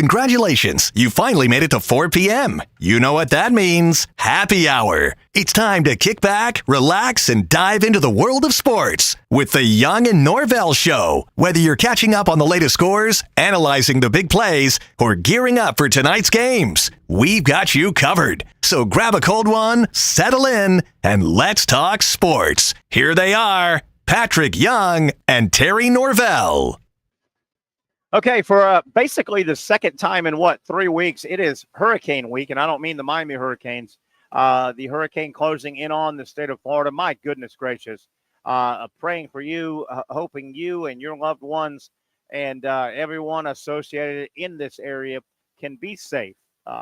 Congratulations, you finally made it to 4 p.m. You know what that means. Happy hour. It's time to kick back, relax, and dive into the world of sports with the Young Norvelle Show. Whether you're catching up on the latest scores, analyzing the big plays, or gearing up for tonight's games, we've got you covered. So grab a cold one, settle in, and let's talk sports. Here they are, Patrick Young and Terry Norvelle. Okay, for basically the second time in, 3 weeks, it is Hurricane Week, and I don't mean the Miami Hurricanes. The hurricane closing in on the state of Florida. My goodness gracious. Praying for you, hoping you and your loved ones and everyone associated in this area can be safe.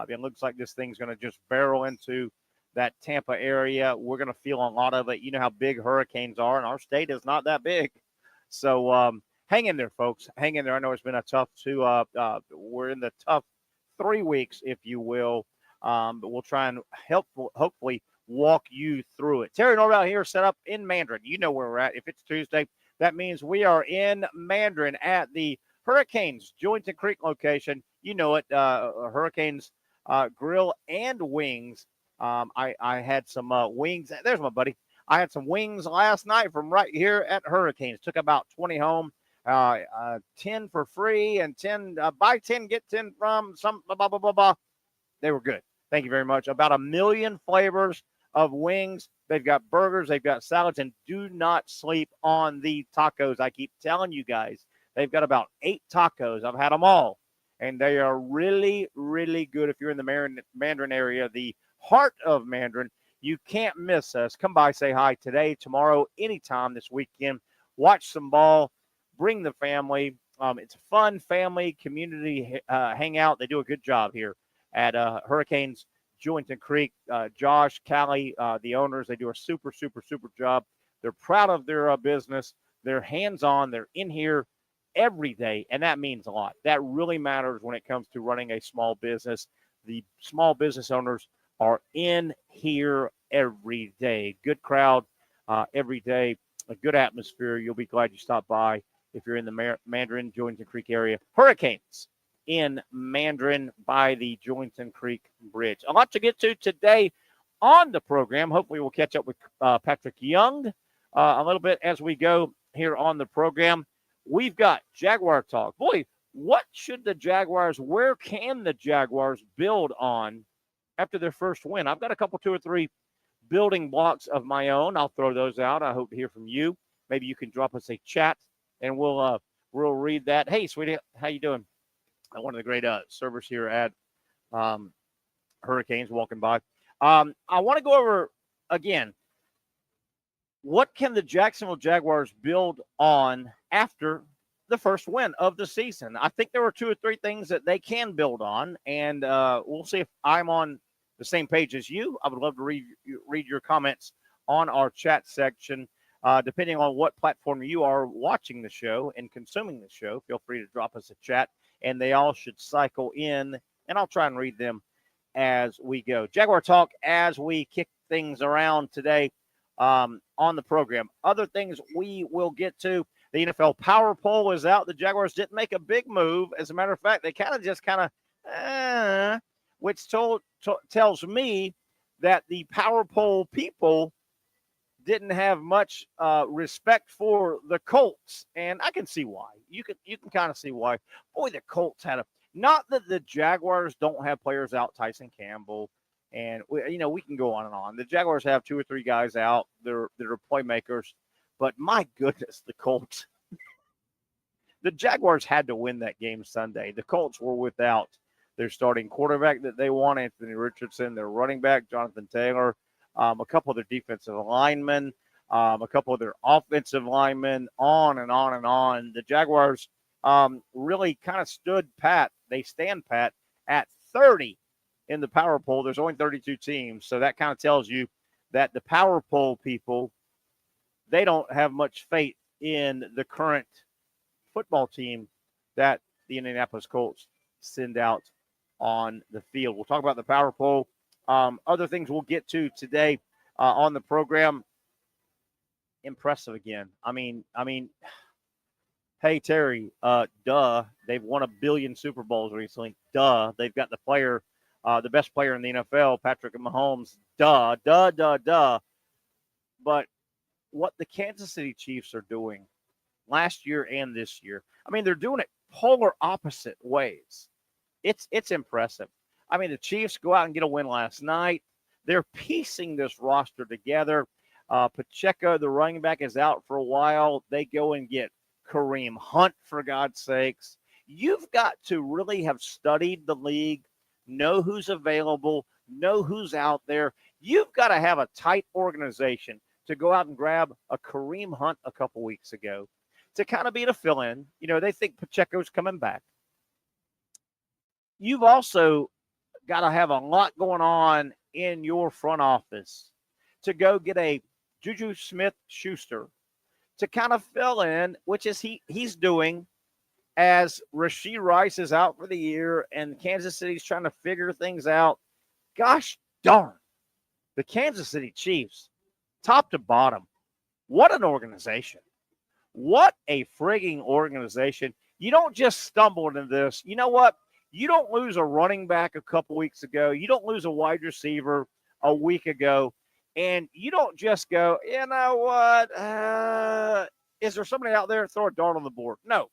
It looks like this thing's going to just barrel into that Tampa area. We're going to feel a lot of it. You know how big hurricanes are, and our state is not that big. So, hang in there, folks. Hang in there. I know it's been a tough we're in the tough 3 weeks, if you will. But we'll try and hopefully walk you through it. Terry Norvelle here, set up in Mandarin. You know where we're at. If it's Tuesday, that means we are in Mandarin at the Hurricanes-Julington Creek location. You know it, Hurricanes Grill and Wings. I had some wings. There's my buddy. I had some wings last night from right here at Hurricanes. Took about 20 home. 10 for free and 10 buy 10 get 10 from some blah blah blah blah. They were good. Thank you very much. About 1 million flavors of wings. They've got burgers, they've got salads, and do not sleep on the tacos. I keep telling you guys, they've got about 8 tacos. I've had them all, and they are really, really good. If you're in the Mandarin area, the heart of Mandarin, you can't miss us. Come by, say hi today, tomorrow, anytime this weekend. Watch some ball. Bring the family. It's a fun family community hangout. They do a good job here at Hurricanes-Julington Creek. Josh, Callie, the owners, they do a super, super, super job. They're proud of their business. They're hands-on. They're in here every day, and that means a lot. That really matters when it comes to running a small business. The small business owners are in here every day. Good crowd every day. A good atmosphere. You'll be glad you stopped by. If you're in the Mandarin-Julington Creek area. Hurricanes in Mandarin by the Julington Creek Bridge. A lot to get to today on the program. Hopefully we'll catch up with Patrick Young a little bit as we go here on the program. We've got Jaguar talk. Boy, what should the Jaguars, where can the Jaguars build on after their first win? I've got a couple, 2 or 3 building blocks of my own. I'll throw those out. I hope to hear from you. Maybe you can drop us a chat, and we'll read that. Hey, sweetie, how you doing? One of the great servers here at Hurricanes walking by. I want to go over, again, what can the Jacksonville Jaguars build on after the first win of the season? I think there were 2 or 3 things that they can build on, and we'll see if I'm on the same page as you. I would love to read your comments on our chat section. Depending on what platform you are watching the show and consuming the show, feel free to drop us a chat, and they all should cycle in, and I'll try and read them as we go. Jaguar talk as we kick things around today on the program. Other things we will get to. The NFL Power Poll is out. The Jaguars didn't make a big move. As a matter of fact, they which tells me that the Power Poll people didn't have much respect for the Colts, and I can see why. You can kind of see why. Boy, the Colts had not that the Jaguars don't have players out, Tyson Campbell, and we can go on and on. The Jaguars have 2 or 3 guys out. They're playmakers, but my goodness, the Colts. The Jaguars had to win that game Sunday. The Colts were without their starting quarterback that they want, Anthony Richardson, their running back, Jonathan Taylor, a couple of their defensive linemen, a couple of their offensive linemen, on and on and on. The Jaguars really kind of stood pat. They stand pat at 30 in the Power Poll. There's only 32 teams, so that kind of tells you that the Power Poll people, they don't have much faith in the current football team that the Indianapolis Colts send out on the field. We'll talk about the Power Poll. Other things we'll get to today on the program. Impressive again. I mean, Hey, Terry, duh. They've won 1 billion Super Bowls recently. Duh. They've got the best player in the NFL, Patrick Mahomes. Duh, duh, duh, duh. But what the Kansas City Chiefs are doing last year and this year, I mean, they're doing it polar opposite ways. It's impressive. I mean, the Chiefs go out and get a win last night. They're piecing this roster together. Pacheco, the running back, is out for a while. They go and get Kareem Hunt, for God's sakes. You've got to really have studied the league, know who's available, know who's out there. You've got to have a tight organization to go out and grab a Kareem Hunt a couple weeks ago to kind of be the fill-in. You know, they think Pacheco's coming back. You've also got to have a lot going on in your front office to go get a Juju Smith-Schuster to kind of fill in, which is he's doing as Rashee Rice is out for the year and Kansas City's trying to figure things out. Gosh darn, the Kansas City Chiefs, top to bottom, what an organization. What a frigging organization. You don't just stumble into this. You know what? You don't lose a running back a couple weeks ago. You don't lose a wide receiver a week ago. And you don't just go, you know what? Is there somebody out there? Throw a dart on the board. No.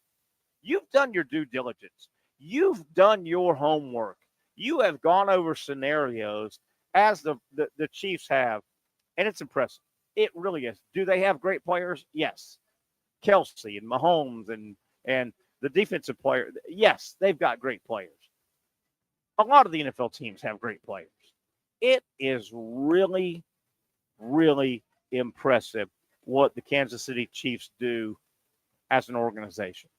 You've done your due diligence. You've done your homework. You have gone over scenarios as the Chiefs have. And it's impressive. It really is. Do they have great players? Yes. Kelsey and Mahomes and the defensive player. Yes, they've got great players. A lot of the NFL teams have great players. It is really, really impressive what the Kansas City Chiefs do as an organization.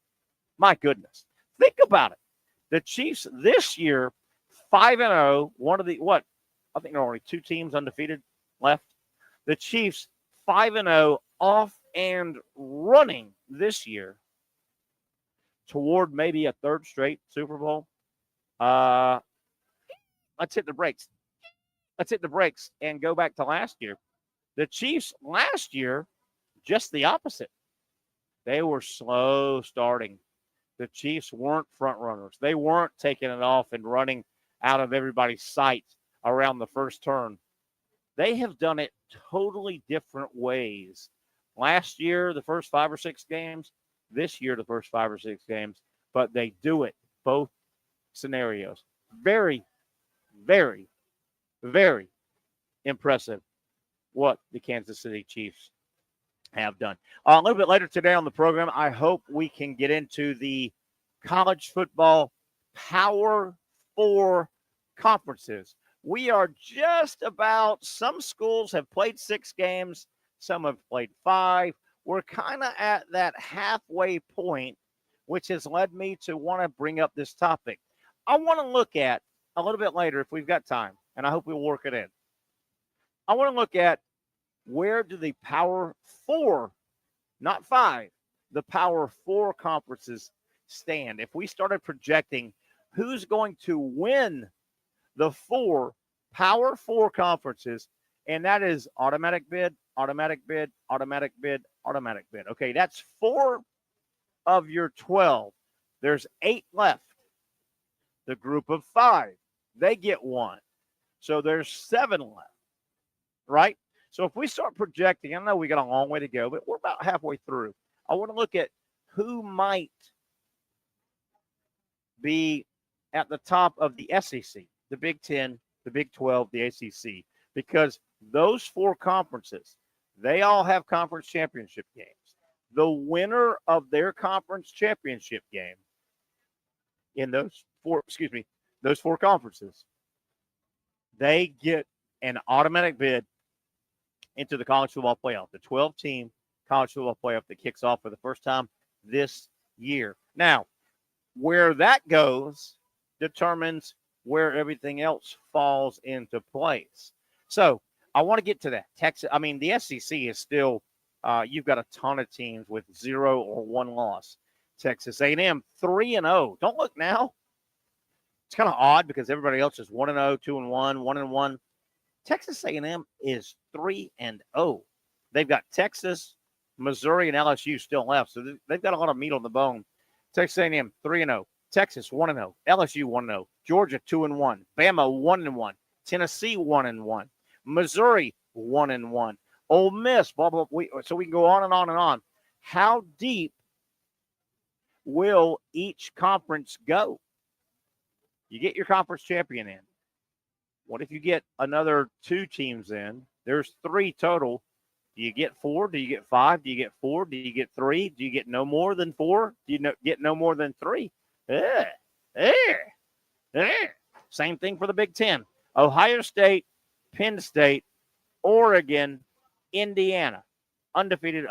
My goodness. Think about it. The Chiefs this year, 5-0, one of the, I think there are only 2 teams undefeated left. The Chiefs, 5-0, off and running this year toward maybe a 3rd straight Super Bowl. Let's hit the brakes. Let's hit the brakes and go back to last year. The Chiefs last year, just the opposite. They were slow starting. The Chiefs weren't front runners. They weren't taking it off and running out of everybody's sight around the first turn. They have done it totally different ways. Last year, the first 5 or 6 games. This year, the first 5 or 6 games. But they do it both scenarios. Very, very, very impressive what the Kansas City Chiefs have done. A little bit later today on the program, I hope we can get into the college football Power 4 conferences. We are just about, some schools have played 6 games, some have played 5. We're kind of at that halfway point, which has led me to want to bring up this topic. I want to look at, a little bit later if we've got time, and I hope we'll work it in. I want to look at where do the Power 4, not 5, the Power 4 conferences stand. If we started projecting who's going to win the 4 Power 4 conferences, and that is automatic bid, automatic bid, automatic bid, automatic bid. Okay, that's 4 of your 12. There's 8 left. The group of 5, they get 1. So there's 7 left, right? So if we start projecting, I know we got a long way to go, but we're about halfway through. I want to look at who might be at the top of the SEC, the Big 10, the Big 12, the ACC, because those 4 conferences, they all have conference championship games. The winner of their conference championship game in those 4 conferences, they get an automatic bid into the college football playoff, the 12-team college football playoff that kicks off for the first time this year. Now, where that goes determines where everything else falls into place. So I want to get to that. The SEC is still, you've got a ton of teams with 0 or 1 loss. Texas A&M 3-0. Don't look now. It's kind of odd because everybody else is 1-0, 2-1, 1-1. Texas A&M is 3-0. They've got Texas Missouri and LSU still left, so they've got a lot of meat on the bone. Texas A&M 3-0, Texas 1-0, LSU 1-0, Georgia 2-1, Bama 1-1, Tennessee 1-1, Missouri 1-1, Ole Miss. Blah, blah, blah. So we can go on and on and on. How deep will each conference go? You get your conference champion in. What if you get another 2 teams in? There's 3 total. Do you get 4? Do you get 5? Do you get 4? Do you get 3? Do you get no more than 4? Do you get no more than 3? Same thing for the Big Ten. Ohio State, Penn State, Oregon, Indiana. Undefeated.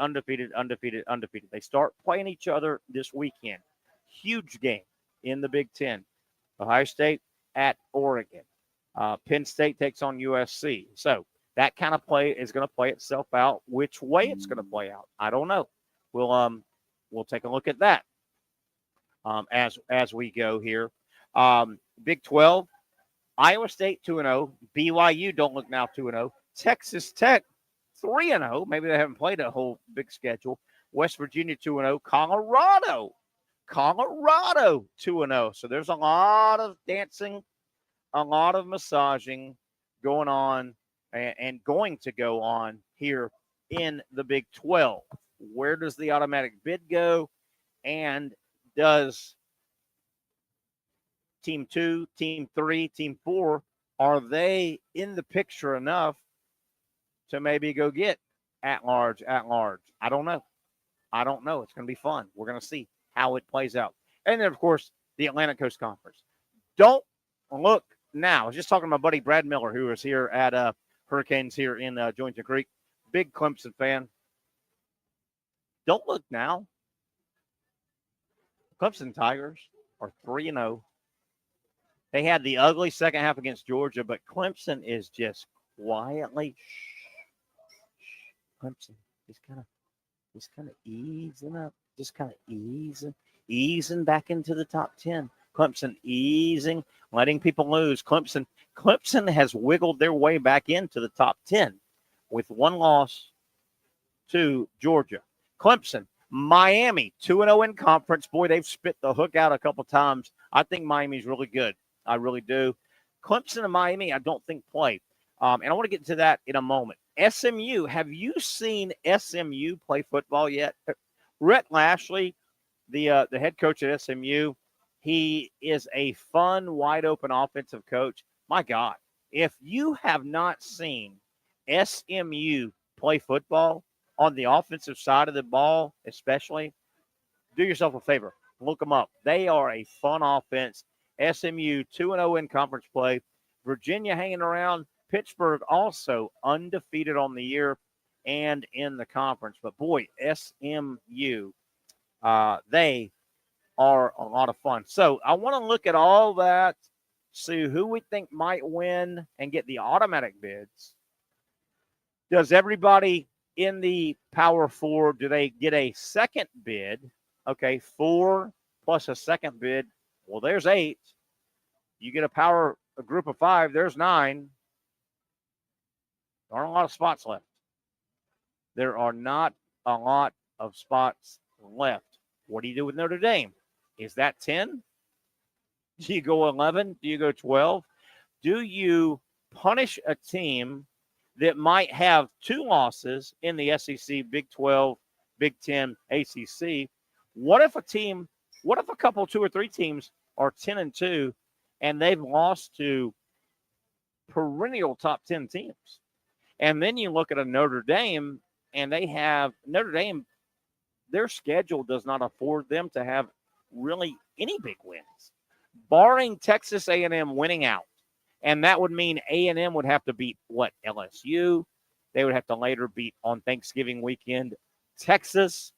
They start playing each other this weekend. Huge game in the Big Ten. Ohio State at Oregon. Penn State takes on USC. So that kind of play is going to play itself out. Which way it's going to play out, I don't know. We'll take a look at that as we go here. Big 12, Iowa State 2-0, BYU don't look now 2-0, Texas Tech 3-0. Maybe they haven't played a whole big schedule. West Virginia 2-0, Colorado 2-0. So there's a lot of dancing, a lot of massaging going on and going to go on here in the Big 12. Where does the automatic bid go? And does Team 2, Team 3, Team 4, are they in the picture enough to maybe go get at large? I don't know. It's going to be fun. We're going to see how it plays out. And then, of course, the Atlantic Coast Conference. Don't look now. I was just talking to my buddy Brad Miller, who was here at Hurricanes here in Julington Creek. Big Clemson fan. Don't look now. Clemson Tigers are 3-0. They had the ugly second half against Georgia, but Clemson is just quietly. Clemson is kind of easing up, just kind of easing back into the top 10. Clemson easing, letting people lose. Clemson has wiggled their way back into the top 10 with 1 loss to Georgia. Clemson, Miami, 2-0 in conference. Boy, they've spit the hook out a couple times. I think Miami's really good. I really do. Clemson and Miami, I don't think play. And I want to get to that in a moment. SMU, have you seen SMU play football yet? Rhett Lashley, the head coach at SMU, he is a fun, wide-open offensive coach. My God, if you have not seen SMU play football on the offensive side of the ball, especially, do yourself a favor. Look them up. They are a fun offense. SMU 2-0 in conference play. Virginia hanging around. Pittsburgh also undefeated on the year and in the conference. But, boy, SMU, they are a lot of fun. So I want to look at all that, see who we think might win and get the automatic bids. Does everybody in the Power 4, do they get a second bid? Okay, 4 plus a second bid. Well, there's 8. You get a group of 5, there's 9. There aren't a lot of spots left. There are not a lot of spots left. What do you do with Notre Dame? Is that 10? Do you go 11? Do you go 12? Do you punish a team that might have 2 losses in the SEC, Big 12, Big 10, ACC? What if a couple, 2 or 3 teams are 10-2 and they've lost to perennial top 10 teams? And then you look at a Notre Dame, and Notre Dame, their schedule does not afford them to have really any big wins, barring Texas A&M winning out. And that would mean A&M would have to beat, LSU? They would have to later beat on Thanksgiving weekend Texas.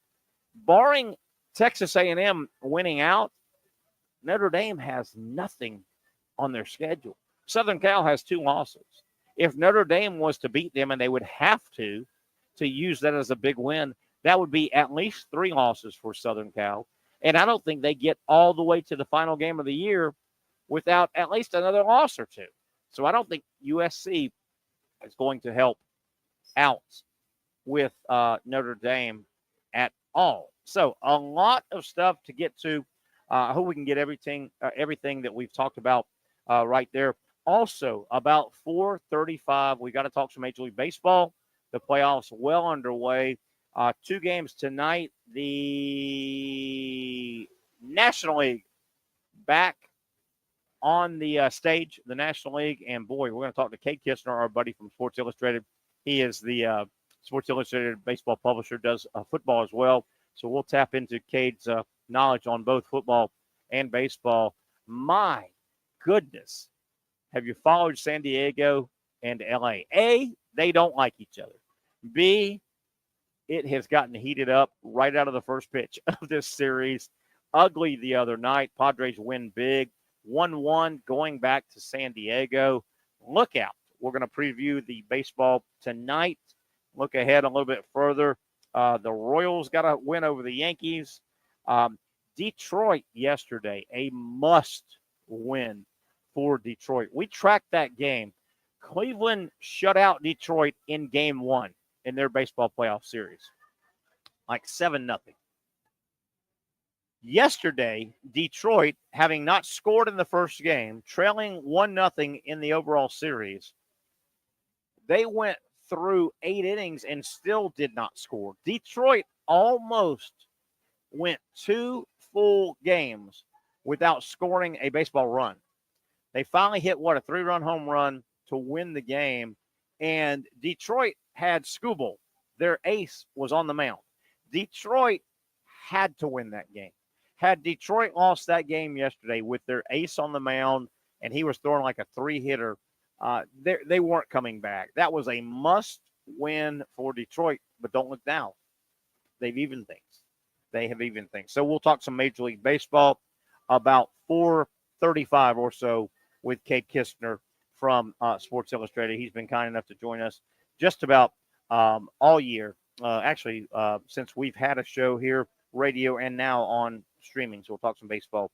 Barring Texas A&M winning out, Notre Dame has nothing on their schedule. Southern Cal has 2 losses. If Notre Dame was to beat them, and they would have to use that as a big win, that would be at least 3 losses for Southern Cal. And I don't think they get all the way to the final game of the year without at least another loss or 2. So I don't think USC is going to help out with Notre Dame all. So a lot of stuff to get to. I hope we can get everything that we've talked about right there. Also, about 4:35, we got to talk some Major League Baseball. The playoffs well underway. 2 games tonight. The National League back on the stage, the National League. And, boy, we're going to talk to Kade Kistner, our buddy from Sports Illustrated. He is the Sports Illustrated baseball publisher, does football as well. So we'll tap into Kade's knowledge on both football and baseball. My goodness. Have you followed San Diego and LA? A, they don't like each other. B, it has gotten heated up right out of the first pitch of this series. Ugly the other night. Padres win big. 1-1 going back to San Diego. Look out. We're going to preview the baseball tonight. Look ahead a little bit further. The Royals got a win over the Yankees. Detroit yesterday, a must win for Detroit. We tracked that game. Cleveland shut out Detroit in game 1 in their baseball playoff series, like 7-0. Yesterday, Detroit, having not scored in the first game, trailing 1-0 in the overall series, they went through 8 innings and still did not score. Detroit almost went 2 full games without scoring a baseball run. They finally hit, a 3-run home run to win the game. And Detroit had Skubal. Their ace was on the mound. Detroit had to win that game. Had Detroit lost that game yesterday with their ace on the mound and he was throwing like a 3-hitter, they weren't coming back. That was a must-win for Detroit. But don't look now. They've evened things. They have evened things. So we'll talk some Major League Baseball about 4:35 or so with Kade Kistner from Sports Illustrated. He's been kind enough to join us just about all year, since we've had a show here, radio, and now on streaming. So we'll talk some baseball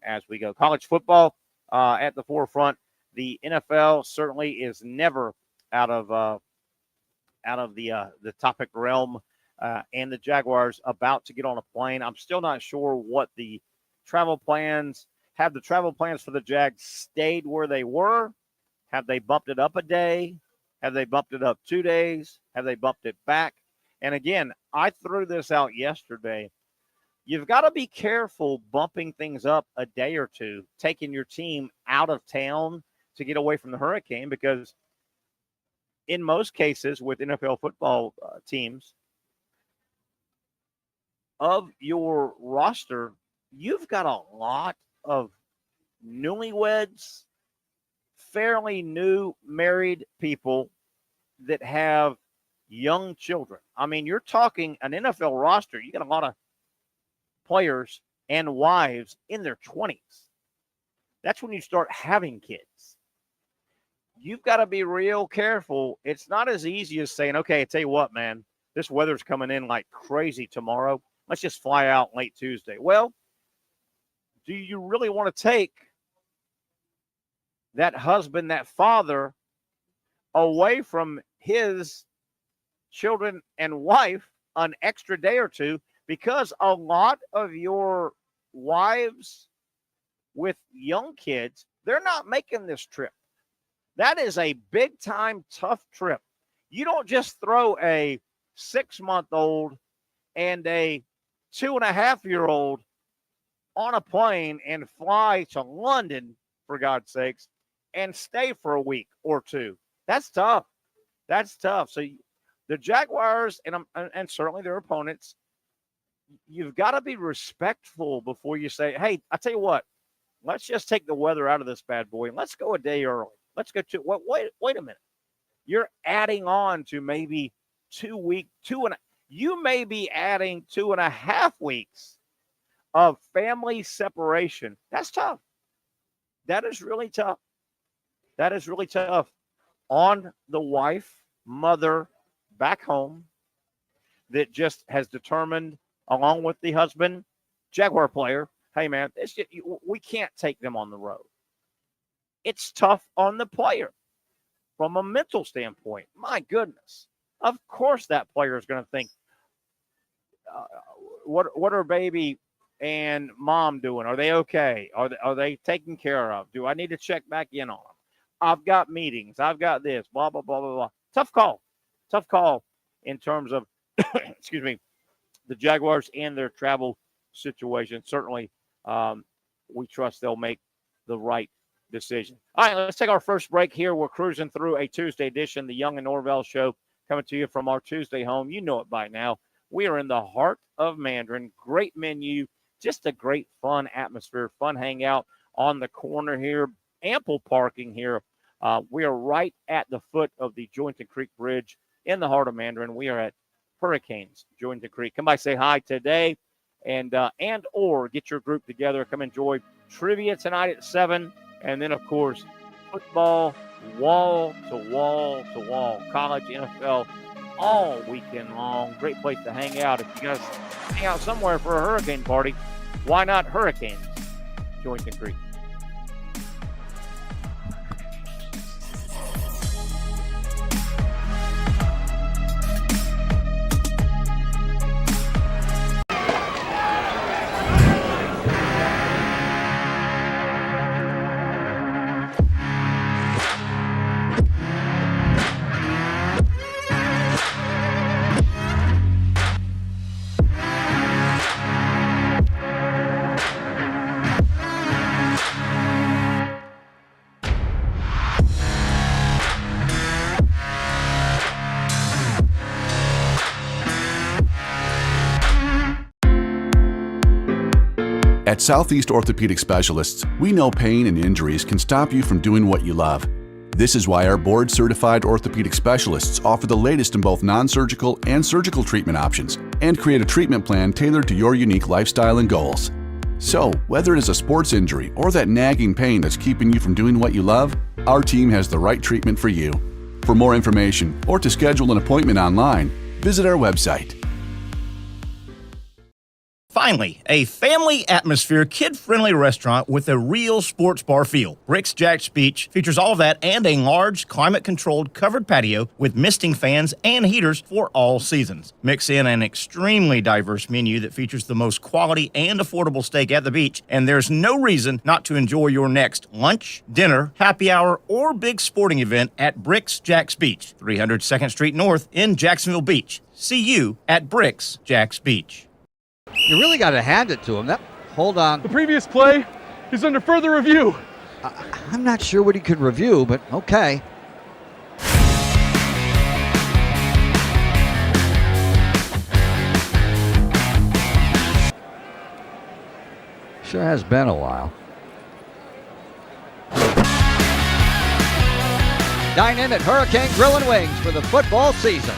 as we go. College football at the forefront. The NFL certainly is never out of the topic realm. And the Jaguars about to get on a plane. I'm still not sure what the travel plans have. The travel plans for the Jags stayed where they were? Have they bumped it up a day? Have they bumped it up 2 days? Have they bumped it back? And again, I threw this out yesterday. You've got to be careful bumping things up a day or two, taking your team out of town to get away from the hurricane, because in most cases with NFL football teams, of your roster, you've got a lot of newlyweds, fairly new married people that have young children. I mean, you're talking an NFL roster. You got a lot of players and wives in their 20s. That's when you start having kids. You've got to be real careful. It's not as easy as saying, okay, I tell you what, man, this weather's coming in like crazy tomorrow. Let's just fly out late Tuesday. Well, do you really want to take that husband, that father, away from his children and wife an extra day or two? Because a lot of your wives with young kids, they're not making this trip. That is a big-time, tough trip. You don't just throw a 6-month-old and a 2.5-year-old on a plane and fly to London, for God's sakes, and stay for a week or two. That's tough. That's tough. So the Jaguars and certainly their opponents, you've got to be respectful before you say, hey, I tell you what, let's just take the weather out of this bad boy and let's go a day early. Let's go to wait a minute. You're adding on to maybe 2 weeks, you may be adding 2.5 weeks of family separation. That's tough. That is really tough. That is really tough on the wife, mother back home that just has determined, along with the husband, Jaguar player, hey, man, we can't take them on the road. It's tough on the player from a mental standpoint. My goodness. Of course that player is going to think, what are baby and mom doing? Are they okay? Are they taken care of? Do I need to check back in on them? I've got meetings. I've got this. Blah blah blah blah blah. Tough call in terms of excuse me, the Jaguars and their travel situation. Certainly, we trust they'll make the right decision. All right, let's take our first break here. We're cruising through a Tuesday edition, the Young and Norvelle Show, coming to you from our Tuesday home. You know it by now. We are in the heart of Mandarin. Great menu, just a great fun atmosphere, fun hangout on the corner here. Ample parking here. We are right at the foot of the Julington Creek Bridge in the heart of Mandarin. We are at Hurricanes-Julington Creek. Come by, say hi today, and or get your group together. Come enjoy trivia tonight at 7, and then, of course, football, wall to wall to wall, college, NFL, all weekend long. Great place to hang out. If you guys hang out somewhere for a hurricane party, why not Hurricanes-Julington Creek? At Southeast Orthopedic Specialists, we know pain and injuries can stop you from doing what you love. This is why our board-certified orthopedic specialists offer the latest in both non-surgical and surgical treatment options and create a treatment plan tailored to your unique lifestyle and goals. So, whether it is a sports injury or that nagging pain that's keeping you from doing what you love, our team has the right treatment for you. For more information or to schedule an appointment online, visit our website. Finally, a family atmosphere, kid-friendly restaurant with a real sports bar feel. Bricks Jack's Beach features all of that and a large, climate-controlled covered patio with misting fans and heaters for all seasons. Mix in an extremely diverse menu that features the most quality and affordable steak at the beach, and there's no reason not to enjoy your next lunch, dinner, happy hour, or big sporting event at Bricks Jack's Beach, 300 2nd Street North in Jacksonville Beach. See you at Bricks Jack's Beach. You really got to hand it to him. Hold on. The previous play is under further review. I'm not sure what he could review, but okay. Sure has been a while. Dine in at Hurricane Grill and Wings for the football season.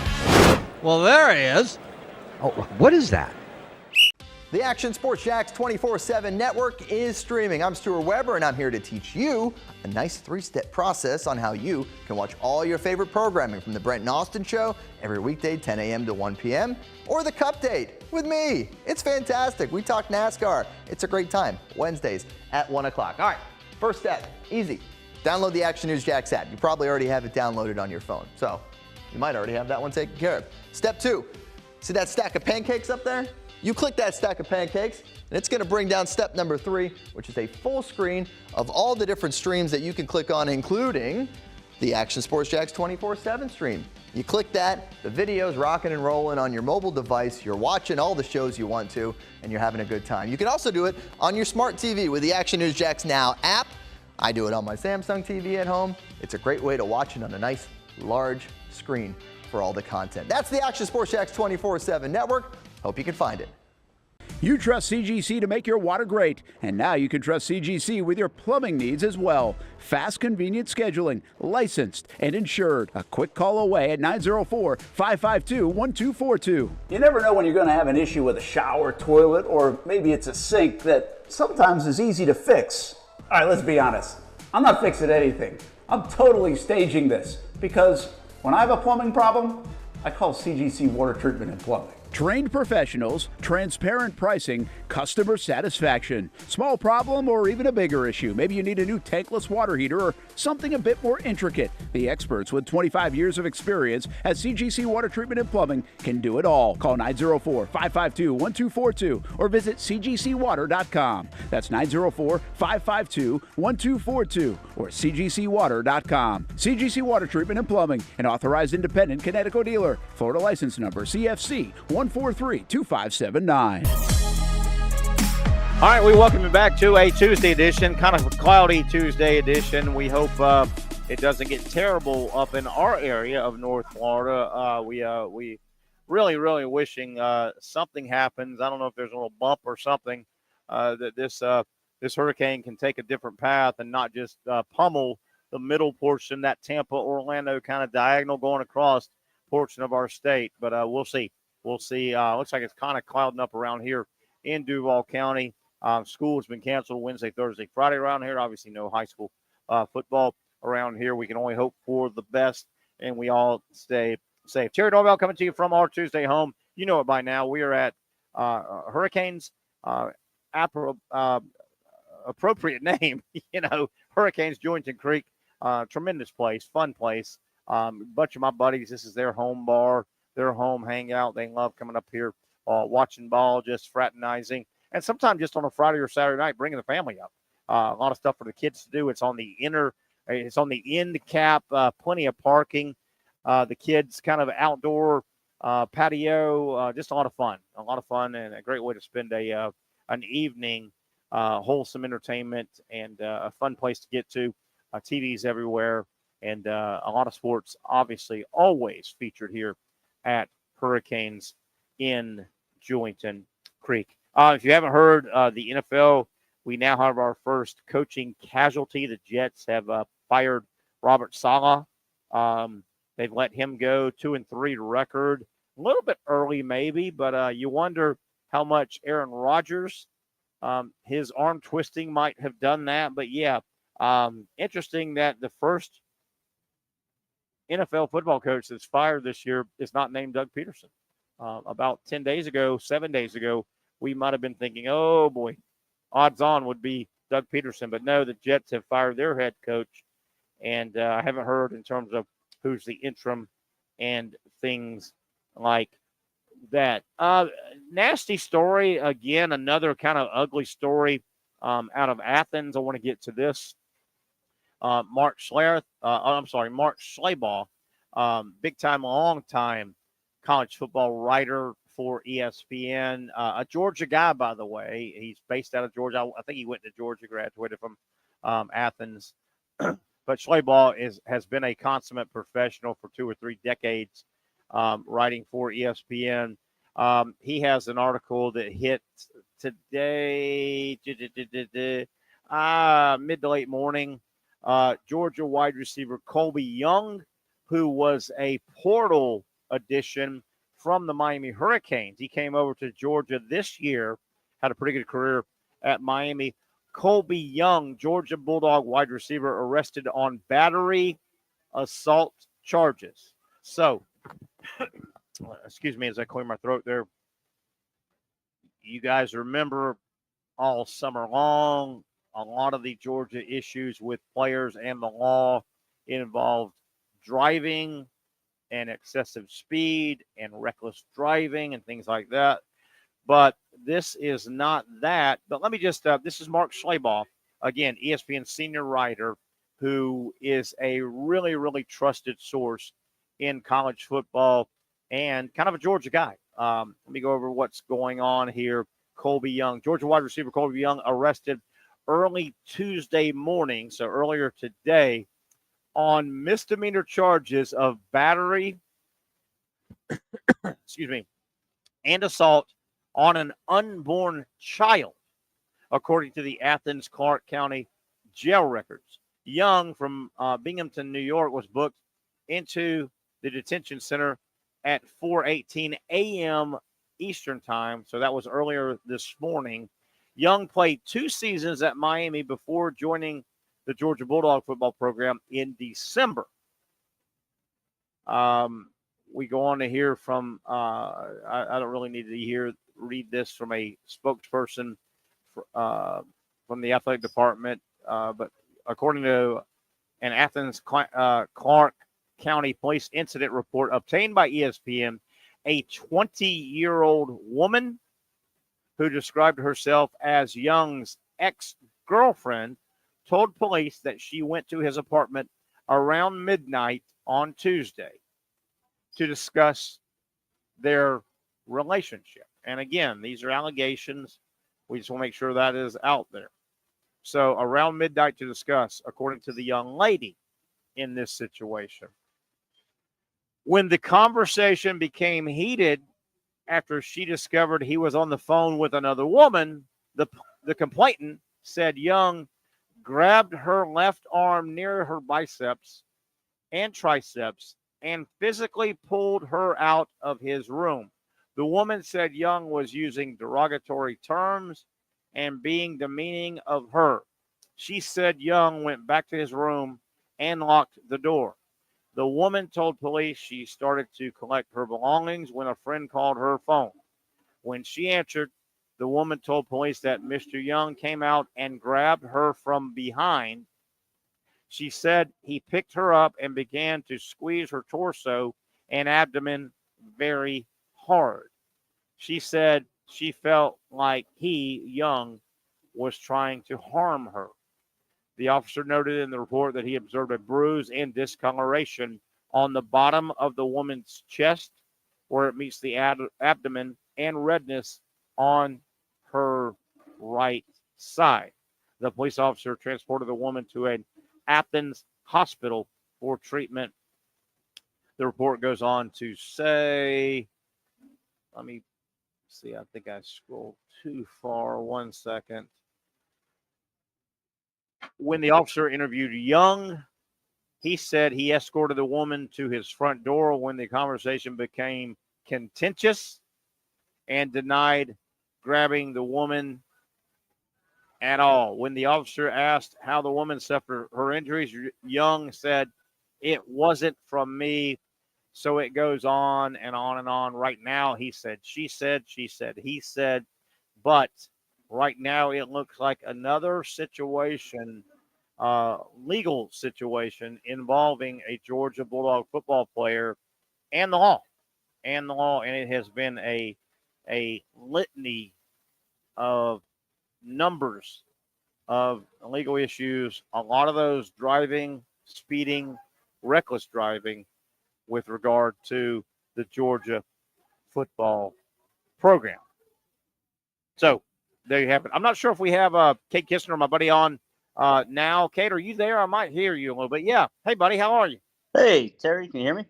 Well, there he is. Oh, what is that? The Action Sports Jax 24/7 network is streaming. I'm Stuart Weber, and I'm here to teach you a nice 3-step process on how you can watch all your favorite programming from the Brent and Austin Show every weekday 10 a.m. to 1 p.m. or the Cup Date with me. It's fantastic. We talk NASCAR. It's a great time. Wednesdays at 1 o'clock. All right, first step, easy. Download the Action News Jax app. You probably already have it downloaded on your phone, so you might already have that one taken care of. Step 2, see that stack of pancakes up there? You click that stack of pancakes, and it's going to bring down step number 3, which is a full screen of all the different streams that you can click on, including the Action Sports Jax 24/7 stream. You click that, the video's rocking and rolling on your mobile device. You're watching all the shows you want to, and you're having a good time. You can also do it on your smart TV with the Action News Jax Now app. I do it on my Samsung TV at home. It's a great way to watch it on a nice, large screen for all the content. That's the Action Sports Jax 24/7 network. Hope you can find it. You trust CGC to make your water great, and now you can trust CGC with your plumbing needs as well. Fast, convenient scheduling, licensed and insured. A quick call away at 904-552-1242. You never know when you're going to have an issue with a shower, toilet, or maybe it's a sink that sometimes is easy to fix. All right, let's be honest. I'm not fixing anything. I'm totally staging this because when I have a plumbing problem, I call CGC Water Treatment and Plumbing. Trained professionals, transparent pricing, customer satisfaction. Small problem or even a bigger issue. Maybe you need a new tankless water heater or something a bit more intricate. The experts with 25 years of experience at CGC Water Treatment and Plumbing can do it all. Call 904-552-1242 or visit cgcwater.com. That's 904-552-1242 or cgcwater.com. CGC Water Treatment and Plumbing, an authorized independent Connecticut dealer. Florida license number CFC 1432579. All right, we welcome you back to a Tuesday edition, kind of a cloudy Tuesday edition. We hope it doesn't get terrible up in our area of North Florida. We really wishing something happens. I don't know if there's a little bump or something that this hurricane can take a different path and not just pummel the middle portion, that Tampa, Orlando kind of diagonal going across portion of our state. But we'll see. We'll see. Looks like it's kind of clouding up around here in Duval County. School has been canceled Wednesday, Thursday, Friday around here. Obviously, no high school football around here. We can only hope for the best, and we all stay safe. Terry Norvelle coming to you from our Tuesday home. You know it by now. We are at Hurricanes, appropriate name, Hurricanes-Julington Creek. Tremendous place, fun place. Bunch of my buddies, this is their home bar, their home hangout. They love coming up here, watching ball, just fraternizing, and sometimes just on a Friday or Saturday night, bringing the family up. A lot of stuff for the kids to do. It's on the end cap, plenty of parking. The kids kind of outdoor patio, just a lot of fun, and a great way to spend an evening, wholesome entertainment, and a fun place to get to. TVs everywhere, and a lot of sports, obviously, always featured here at Hurricanes in Julington Creek. If you haven't heard, the NFL, we now have our first coaching casualty. The Jets have fired Robert Saleh. They've let him go, 2-3 record. A little bit early, maybe, but you wonder how much Aaron Rodgers, his arm twisting might have done that. But yeah, interesting that the first NFL football coach that's fired this year is not named Doug Peterson. About 7 days ago, we might have been thinking, oh boy, odds on would be Doug Peterson. But no, the Jets have fired their head coach, and I haven't heard in terms of who's the interim and things like that. Nasty story, again, another kind of ugly story out of Athens. I want to get to this. Mark Schleybaugh, big time, long time college football writer for ESPN, a Georgia guy, by the way. He's based out of Georgia. I think he went to Georgia, graduated from Athens. But Schleybaugh has been a consummate professional for 2 or 3 decades, writing for ESPN. He has an article that hit today, mid to late morning. Georgia wide receiver Colby Young, who was a portal addition from the Miami Hurricanes. He came over to Georgia this year, had a pretty good career at Miami. Colby Young, Georgia Bulldog wide receiver, arrested on battery assault charges. So, excuse me as I clear my throat there. You guys remember all summer long, a lot of the Georgia issues with players and the law involved driving and excessive speed and reckless driving and things like that. But this is not that. But let me just, this is Mark Schleybaugh, again, ESPN senior writer, who is a really, really trusted source in college football and kind of a Georgia guy. Let me go over what's going on here. Colby Young, Georgia wide receiver Colby Young, arrested early Tuesday morning, so earlier today, on misdemeanor charges of battery, and assault on an unborn child, according to the Athens Clarke County jail records. Young from Binghamton, New York, was booked into the detention center at 4:18 a.m. Eastern time, so that was earlier this morning. Young played 2 seasons at Miami before joining the Georgia Bulldog football program in December. we go on to hear from, I don't really need to read this from a spokesperson from the athletic department, but according to an Athens Clark County Police incident report obtained by ESPN, a 20-year-old woman who described herself as Young's ex-girlfriend told police that she went to his apartment around midnight on Tuesday to discuss their relationship. And again, these are allegations. We just want to make sure that is out there. So around midnight to discuss, according to the young lady in this situation. When the conversation became heated after she discovered he was on the phone with another woman, the complainant said Young grabbed her left arm near her biceps and triceps and physically pulled her out of his room. The woman said Young was using derogatory terms and being demeaning of her. She said Young went back to his room and locked the door. The woman told police she started to collect her belongings when a friend called her phone. When she answered, the woman told police that Mr. Young came out and grabbed her from behind. She said he picked her up and began to squeeze her torso and abdomen very hard. She said she felt like Young, was trying to harm her. The officer noted in the report that he observed a bruise and discoloration on the bottom of the woman's chest where it meets the abdomen and redness on her right side. The police officer transported the woman to an Athens hospital for treatment. The report goes on to say, let me see, I think I scrolled too far. 1 second. When the officer interviewed Young, he said he escorted the woman to his front door when the conversation became contentious and denied grabbing the woman at all. When the officer asked how the woman suffered her injuries, Young said, "It wasn't from me." So it goes on and on and on. Right now, he said, she said, he said, but right now it looks like another situation, legal situation involving a Georgia Bulldog football player and the law. And it has been a litany of numbers of legal issues, a lot of those driving, speeding, reckless driving with regard to the Georgia football program. So there you have it. I'm not sure if we have Kade Kistner, my buddy, on now. Kade, are you there? I might hear you a little bit. Yeah. Hey, buddy, how are you? Hey, Terry, can you hear me?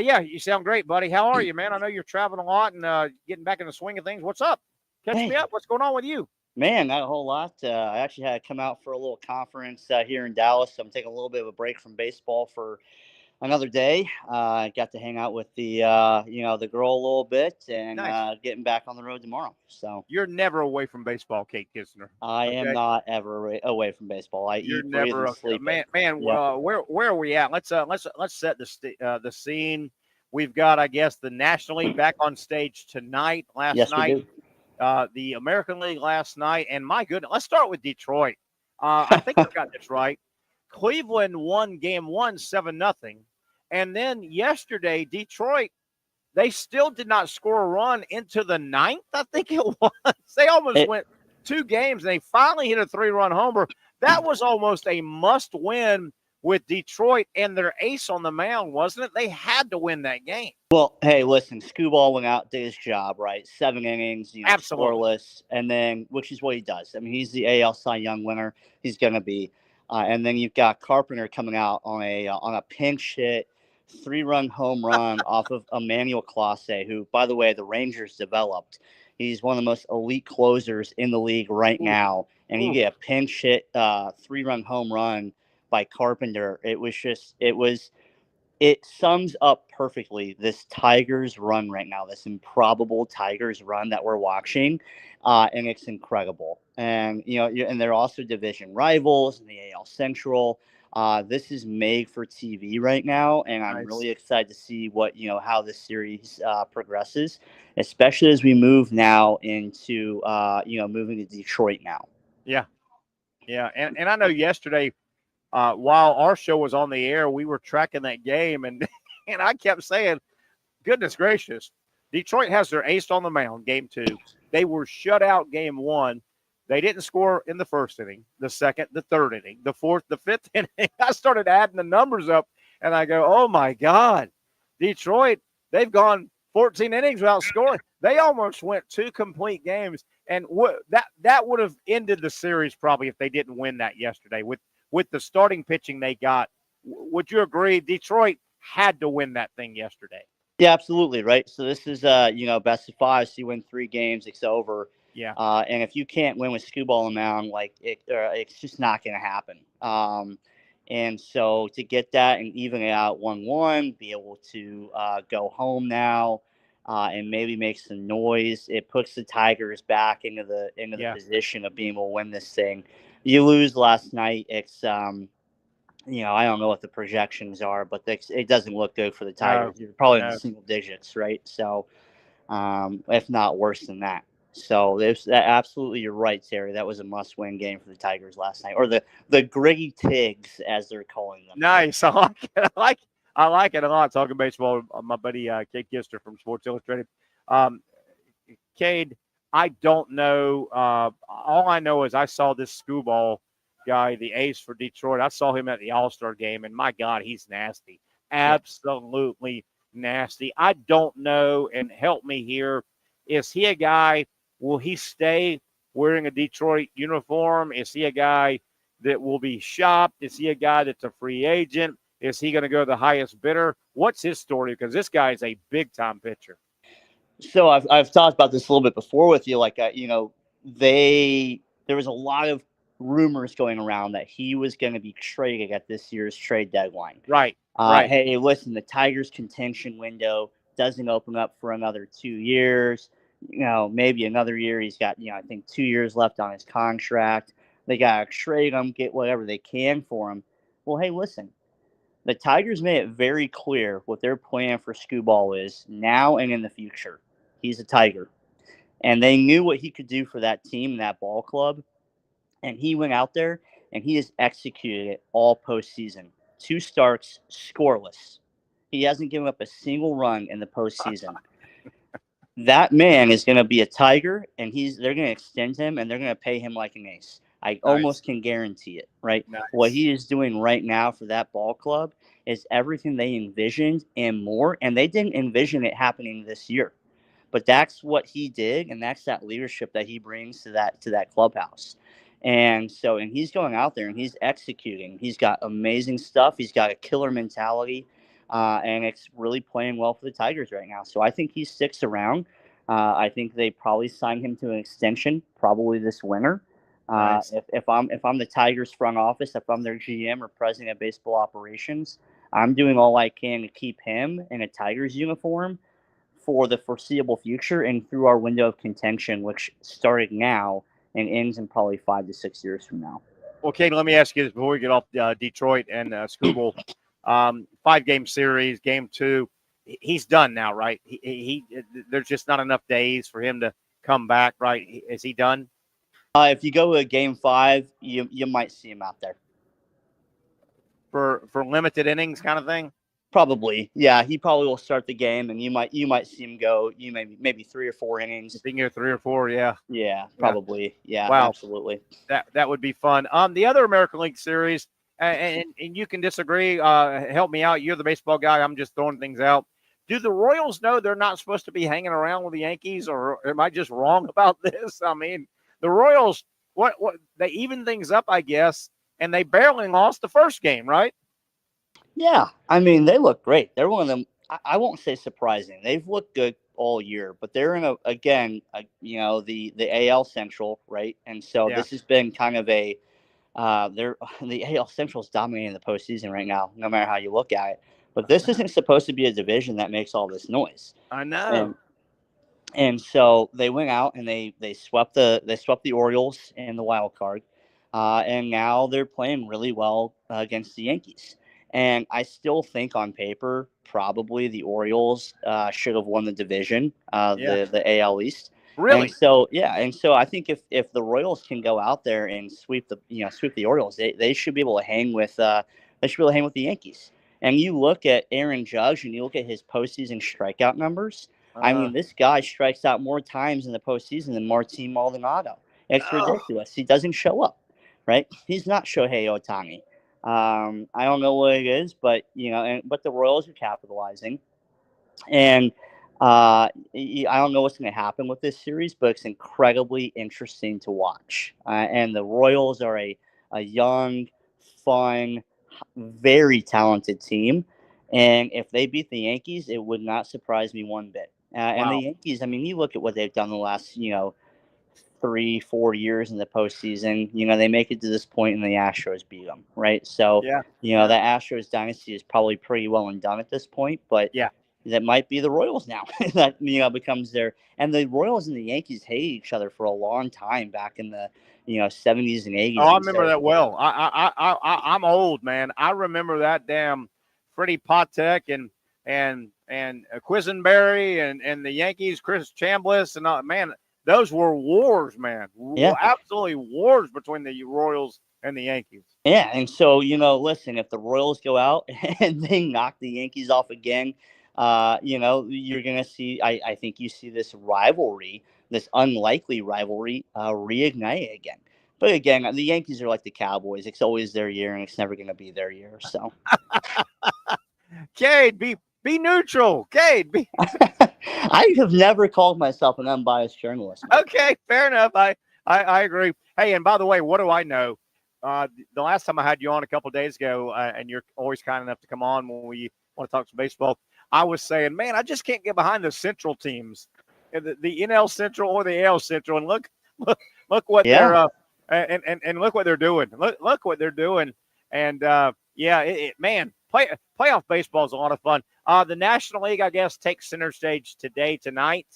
Yeah, you sound great, buddy. How are you, man? I know you're traveling a lot and getting back in the swing of things. What's up? Catch me up. What's going on with you? Man, not a whole lot. I actually had to come out for a little conference here in Dallas. So I'm taking a little bit of a break from baseball for another day. I got to hang out with the girl a little bit and Nice. Getting back on the road tomorrow. So you're never away from baseball, Kade Kistner. I am not ever away from baseball. You're never sleep. Man. Yep. Where are we at? Let's set the scene. We've got, I guess, the National League back on stage tonight. Last night, the American League last night, and my goodness, let's start with Detroit. I think I've got this right. Cleveland won Game 1 7-0. And then yesterday, Detroit, they still did not score a run into the ninth, I think it was. They almost went 2 games, and they finally hit a 3-run homer. That was almost a must-win with Detroit and their ace on the mound, wasn't it? They had to win that game. Well, hey, listen, Scooball went out, did his job, right? 7 innings, scoreless, and then, which is what he does. I mean, he's the AL Cy Young winner. He's going to be. And then you've got Carpenter coming out on a pinch hit, 3-run home run off of Emmanuel Clase, who, by the way, the Rangers developed. He's one of the most elite closers in the league right now. And you get a pinch hit 3-run home run by Carpenter. It sums up perfectly this Tigers run right now, this improbable Tigers run that we're watching. And it's incredible. And, and they're also division rivals in the AL Central. This is made for TV right now, and I'm Nice. really excited to see what how this series progresses, especially as we move now into moving to Detroit now. Yeah, yeah, and I know yesterday, while our show was on the air, we were tracking that game, and and I kept saying, "Goodness gracious, Detroit has their ace on the mound." Game 2, they were shut out. Game 1, they didn't score in the first inning, the second, the third inning, the fourth, the fifth inning. I started adding the numbers up, and I go, "Oh my God, Detroit! They've gone 14 innings without scoring. They almost went 2 complete games, and that would have ended the series probably if they didn't win that yesterday with the starting pitching they got." Would you agree? Detroit had to win that thing yesterday. Yeah, absolutely, right? So this is best of 5. So you win 3 games, it's over. Yeah. And if you can't win with Scooball and Mound, like it's just not going to happen. And so to get that and even it out 1-1, be able to go home now and maybe make some noise, it puts the Tigers back into the position of being able to win this thing. You lose last night, it's I don't know what the projections are, but it doesn't look good for the Tigers. You're probably in the single digits, right? So, if not worse than that. So, absolutely, you're right, Terry. That was a must-win game for the Tigers last night, or the Gritty Tigs, as they're calling them. Nice. I like it a lot. Talking baseball, my buddy Kade Kistner from Sports Illustrated. Kade, I don't know. All I know is I saw this Scooball guy, the ace for Detroit. I saw him at the All-Star game, and my God, he's nasty. Absolutely nasty. I don't know, and help me here. Is he a guy, will he stay wearing a Detroit uniform? Is he a guy that will be shopped? Is he a guy that's a free agent? Is he going to go the highest bidder? What's his story? Because this guy is a big-time pitcher. So I've talked about this a little bit before with you. Like, there was a lot of rumors going around that he was going to be traded at this year's trade deadline. Right. Right. Hey, listen, the Tigers' contention window doesn't open up for another 2 years. Maybe another year. He's got, I think 2 years left on his contract. They got to trade him, get whatever they can for him. Well, hey, listen, the Tigers made it very clear what their plan for Scooball is now and in the future. He's a Tiger. And they knew what he could do for that team, that ball club. And he went out there and he has executed it all postseason. 2 starts, scoreless. He hasn't given up a single run in the postseason. That man is going to be a Tiger, and they're going to extend him, and they're going to pay him like an ace. I almost can guarantee it, right? Nice. What he is doing right now for that ball club is everything they envisioned and more, and they didn't envision it happening this year. But that's what he did, and that's that leadership that he brings to that clubhouse. And he's going out there and he's executing. He's got amazing stuff. He's got a killer mentality, and it's really playing well for the Tigers right now. So I think he sticks around. I think they probably sign him to an extension probably this winter. Nice. If I'm the Tigers front office, if I'm their GM or president of baseball operations, I'm doing all I can to keep him in a Tigers uniform for the foreseeable future and through our window of contention, which started now and ends in probably 5 to 6 years from now. Okay, let me ask you this before we get off Detroit and Scooball. 5-game series, game 2. He's done now, right? He there's just not enough days for him to come back, right? Is he done? If you go to game 5, you might see him out there for limited innings, kind of thing. Probably, yeah. He probably will start the game, and you might see him go. Maybe 3 or 4 innings. If he can go 3 or 4, yeah. Yeah, probably. Yeah, wow. Absolutely. That would be fun. The other American League series, and you can disagree. Help me out. You're the baseball guy. I'm just throwing things out. Do the Royals know they're not supposed to be hanging around with the Yankees, or am I just wrong about this? I mean, the Royals, what they even things up, I guess, and they barely lost the first game, right? Yeah, I mean, they look great. They're one of them. I won't say surprising. They've looked good all year, but they're in the AL Central, right? And so This has been kind of the AL Central is dominating the postseason right now, no matter how you look at it. But this isn't supposed to be a division that makes all this noise. I know. And so they went out and they swept the Orioles in the wild card. and now they're playing really well against the Yankees. And I still think on paper, probably the Orioles should have won the division, the AL East. Really? And so, I think if the Royals can go out there and sweep the Orioles, they should be able to hang with the Yankees. And you look at Aaron Judge and you look at his postseason strikeout numbers. I mean, this guy strikes out more times in the postseason than Martin Maldonado. It's ridiculous. He doesn't show up, right? He's not Shohei Ohtani. I don't know what it is, but but the Royals are capitalizing, and I don't know what's going to happen with this series, but it's incredibly interesting to watch. And the Royals are a young, fun, very talented team, and if they beat the Yankees, it would not surprise me one bit. And the Yankees, I mean, you look at what they've done the last 3-4 years in the postseason. They make it to this point and the Astros beat them, right? So, the Astros dynasty is probably pretty well and done at this point, but that might be the Royals now. That, becomes their – and the Royals and the Yankees hated each other for a long time back in the, 70s and 80s. Oh, I remember that well. I'm old, man. I remember that damn Freddie Patek and Quisenberry and the Yankees, Chris Chambliss, and man – those were wars, man. Yeah. Absolutely wars between the Royals and the Yankees. Yeah, and so, listen, if the Royals go out and they knock the Yankees off again, you're going to see, I think you see this rivalry, this unlikely rivalry reignite again. But again, the Yankees are like the Cowboys. It's always their year, and it's never going to be their year. So, Kade, be neutral. Kade, I have never called myself an unbiased journalist. Okay, fair enough. I agree. Hey, and by the way, what do I know? The last time I had you on a couple of days ago, and you're always kind enough to come on when we want to talk some baseball, I was saying, man, I just can't get behind the Central teams, the NL Central or the AL Central, and look what they're and look what they're doing. Look what they're doing, and man, playoff baseball is a lot of fun. The National League, I guess, takes center stage tonight.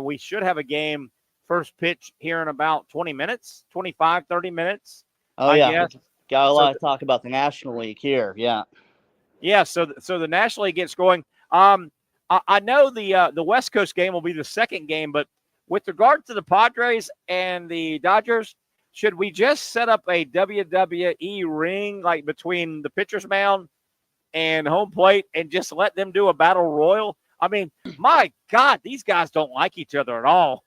We should have a game first pitch here in about 20 minutes, 25, 30 minutes. Oh, yeah. Got a lot to talk about the National League here. Yeah. Yeah. So the National League gets going. I know the West Coast game will be the second game, but with regard to the Padres and the Dodgers, should we just set up a WWE ring like between the pitcher's mound and home plate and just let them do a battle royal? I mean, my God, these guys don't like each other at all.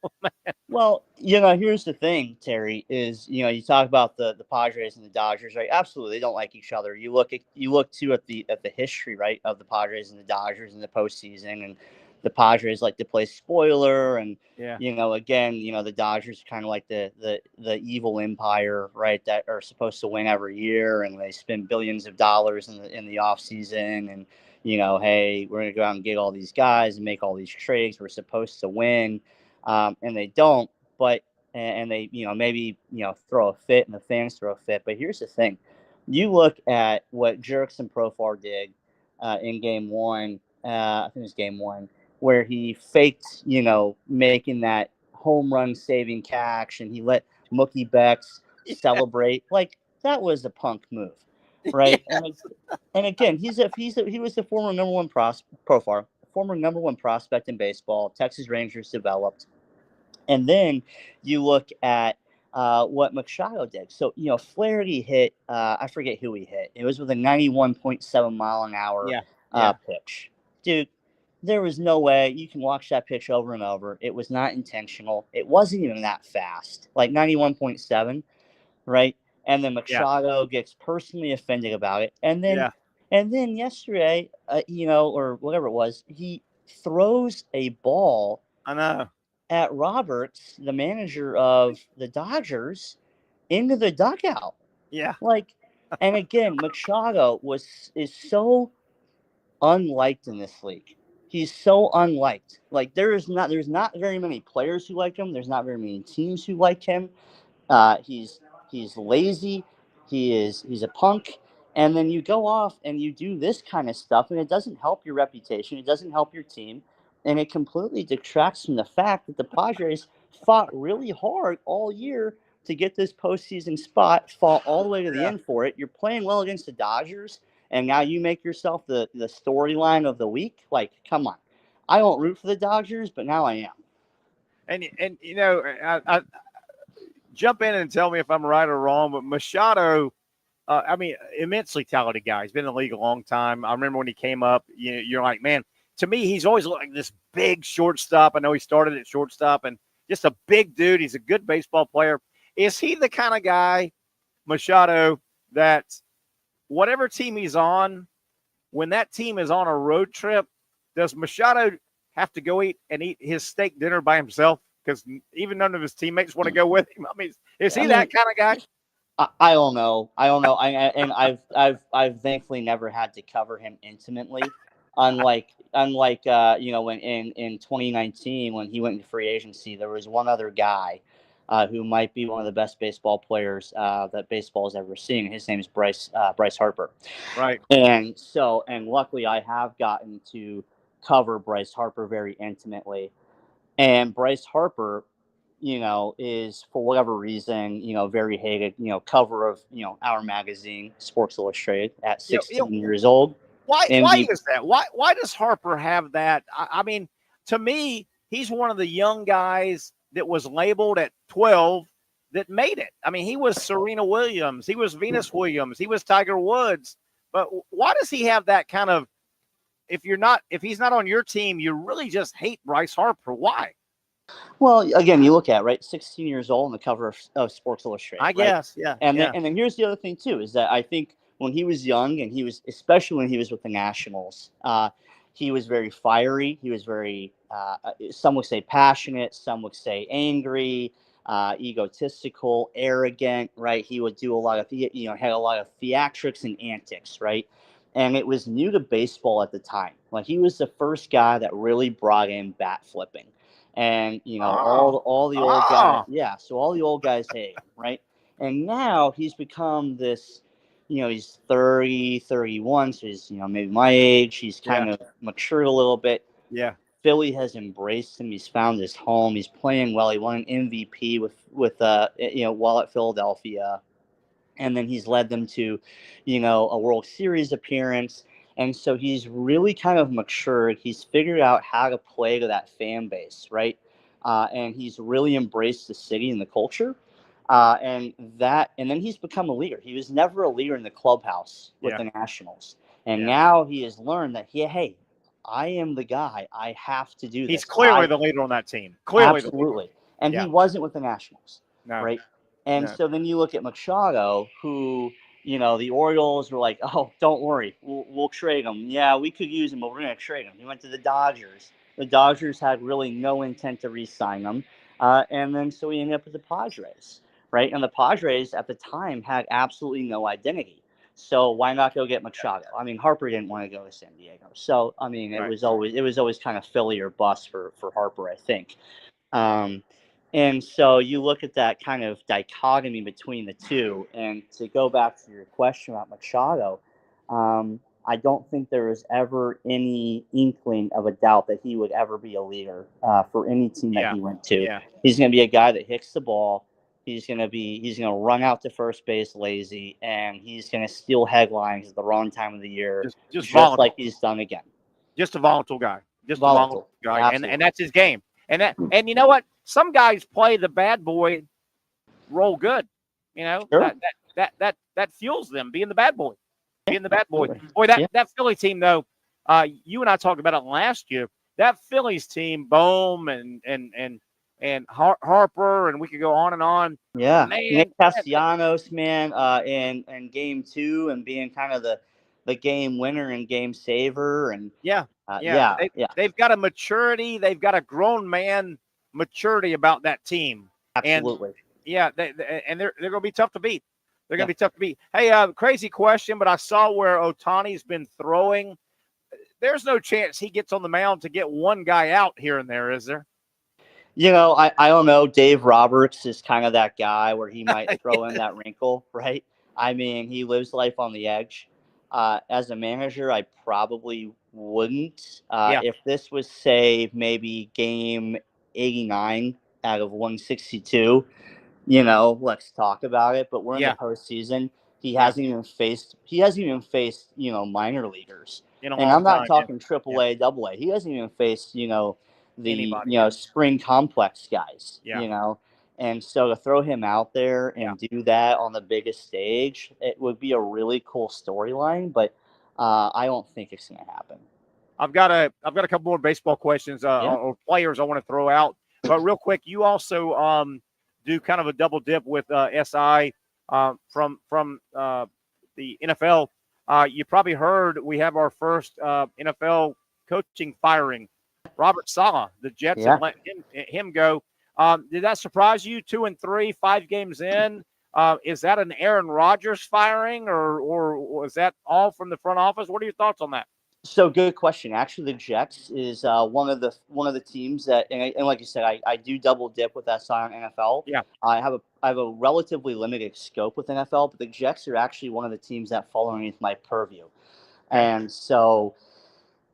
Well, here's the thing, Terry, is, you talk about the Padres and the Dodgers, right? Absolutely. They don't like each other. You look too at the history, right, of the Padres and the Dodgers in the postseason, and the Padres like to play spoiler, and again, the Dodgers kind of like the evil empire, right, that are supposed to win every year, and they spend billions of dollars in the off season, and hey, we're gonna go out and get all these guys and make all these trades. We're supposed to win, and they don't. But and they maybe throw a fit, and the fans throw a fit. But here's the thing: you look at what Jerks and Profar did in Game 1. I think it was Game 1. Where he faked, making that home run saving catch, and he let Mookie Betts celebrate. Like, that was a punk move, right? And again, he was the former number one prospect in baseball. Texas Rangers developed, and then you look at what Machado did. So Flaherty hit. I forget who he hit. It was with a 91.7 mile an hour pitch, dude. There was no way. You can watch that pitch over and over. It was not intentional. It wasn't even that fast, like 91.7, right? And then Machado gets personally offended about it. And then yesterday, or whatever it was, he throws a ball at Roberts, the manager of the Dodgers, into the dugout. Yeah. And again, Machado is so unliked in this league. He's so unliked. Like, there's not very many players who like him. There's not very many teams who like him. He's lazy. He's a punk. And then you go off and you do this kind of stuff, and it doesn't help your reputation. It doesn't help your team, and it completely detracts from the fact that the Padres fought really hard all year to get this postseason spot, fall all the way to the end for it. You're playing well against the Dodgers, and now you make yourself the storyline of the week. Like, come on. I won't root for the Dodgers, but now I am. And you know, I jump in and tell me if I'm right or wrong, but Machado, I mean, immensely talented guy. He's been in the league a long time. I remember when he came up, you're like, man, to me, he's always looked like this big shortstop. I know he started at shortstop and just a big dude. He's a good baseball player. Is he the kind of guy, Machado, that whatever team he's on, when that team is on a road trip, does Machado have to go eat his steak dinner by himself? Because even none of his teammates want to go with him. I mean, is he that kind of guy? I don't know. I've thankfully never had to cover him intimately. Unlike when in 2019 when he went into free agency, there was one other guy who might be one of the best baseball players that baseball has ever seen. His name is Bryce Harper. Right. And luckily I have gotten to cover Bryce Harper very intimately. And Bryce Harper, is for whatever reason, very hated, cover of, our magazine, Sports Illustrated, at 16 years old. Why is that? Why does Harper have that? I mean, to me, he's one of the young guys that was labeled at 12 that made it. I mean, he was Serena Williams. He was Venus Williams. He was Tiger Woods. But why does he have that kind of, if he's not on your team, you really just hate Bryce Harper? Why? Well, again, you look at, right, 16 years old on the cover of Sports Illustrated. I guess, yeah. And then here's the other thing, too, is that I think when he was young and especially when he was with the Nationals, he was very fiery. He was very, some would say passionate, some would say angry, egotistical, arrogant, right? He would do a lot of, had a lot of theatrics and antics, right? And it was new to baseball at the time. Like, he was the first guy that really brought in bat flipping. And, all the old guys, so all the old guys hate him, right? And now he's become this, he's 30, 31, so he's, maybe my age. He's kind of matured a little bit. Yeah. Philly has embraced him. He's found his home. He's playing well. He won an MVP with while at Philadelphia. And then he's led them to, a World Series appearance. And so he's really kind of matured. He's figured out how to play to that fan base, right? And he's really embraced the city and the culture. And then he's become a leader. He was never a leader in the clubhouse with the Nationals. And now he has learned that, hey, I am the guy. I have to do this. He's clearly the leader on that team. Clearly. Absolutely. And he wasn't with the Nationals, right? And so then you look at Machado, who, the Orioles were like, oh, don't worry, we'll trade him. Yeah, we could use him, but we're going to trade him. He went to the Dodgers. The Dodgers had really no intent to re-sign him. And then so he ended up with the Padres, right? And the Padres at the time had absolutely no identity. So why not go get Machado? I mean, Harper didn't want to go to San Diego. So, I mean, it was always kind of Philly or bust for Harper, I think. And so you look at that kind of dichotomy between the two. And to go back to your question about Machado, I don't think there was ever any inkling of a doubt that he would ever be a leader for any team that he went to. Yeah. He's going to be a guy that hits the ball. He's going to run out to first base lazy, and he's going to steal headlines at the wrong time of the year, just like he's done again. Just a volatile guy. Just volatile. A volatile guy. And that's his game. And you know what? Some guys play the bad boy role good. Sure. That fuels them being the bad boy. Being the bad boy. Boy, that Philly team though, you and I talked about it last year. That Phillies team, Bohm and Harper, and we could go on and on. Yeah, Man, Nick Castellanos, man, in game 2 and being kind of the game winner and game saver, and they've got a maturity. They've got a grown man maturity about that team. Absolutely. And, they're going to be tough to beat. They're going to be tough to beat. Hey, crazy question, but I saw where Ohtani's been throwing. There's no chance he gets on the mound to get one guy out here and there, is there? I don't know. Dave Roberts is kind of that guy where he might throw in that wrinkle, right? I mean, he lives life on the edge. As a manager, I probably wouldn't. If this was, say, maybe game 89 out of 162, let's talk about it. But we're in the postseason. He hasn't even faced minor leaguers. In a And long I'm not time, talking AAA, AA. He hasn't even faced, the Anybody. spring complex guys. Yeah. And so to throw him out there and do that on the biggest stage, it would be a really cool storyline. But I don't think it's going to happen. I've got a couple more baseball questions or players I want to throw out. But real quick, you also do kind of a double dip with SI from the NFL. You probably heard we have our first NFL coaching firing. Robert Saleh, the Jets have let him go. Did that surprise you? 2-3, 5 games in. Is that an Aaron Rodgers firing, or was that all from the front office? What are your thoughts on that? So good question. Actually, the Jets is one of the teams that, and like you said, I do double dip with SI on NFL. Yeah, I have a relatively limited scope with NFL, but the Jets are actually one of the teams that fall underneath my purview, and so.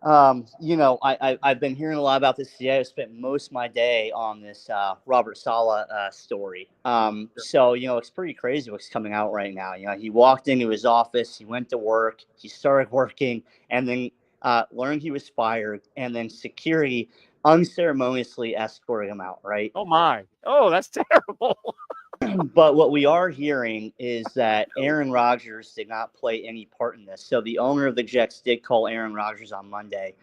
I've been hearing a lot about this today. I spent most of my day on this Robert Saleh story. So, it's pretty crazy what's coming out right now. He walked into his office, he went to work, he started working, and then learned he was fired, and then security unceremoniously escorted him out, right? Oh, my. Oh, that's terrible. But what we are hearing is that Aaron Rodgers did not play any part in this. So the owner of the Jets did call Aaron Rodgers on Monday,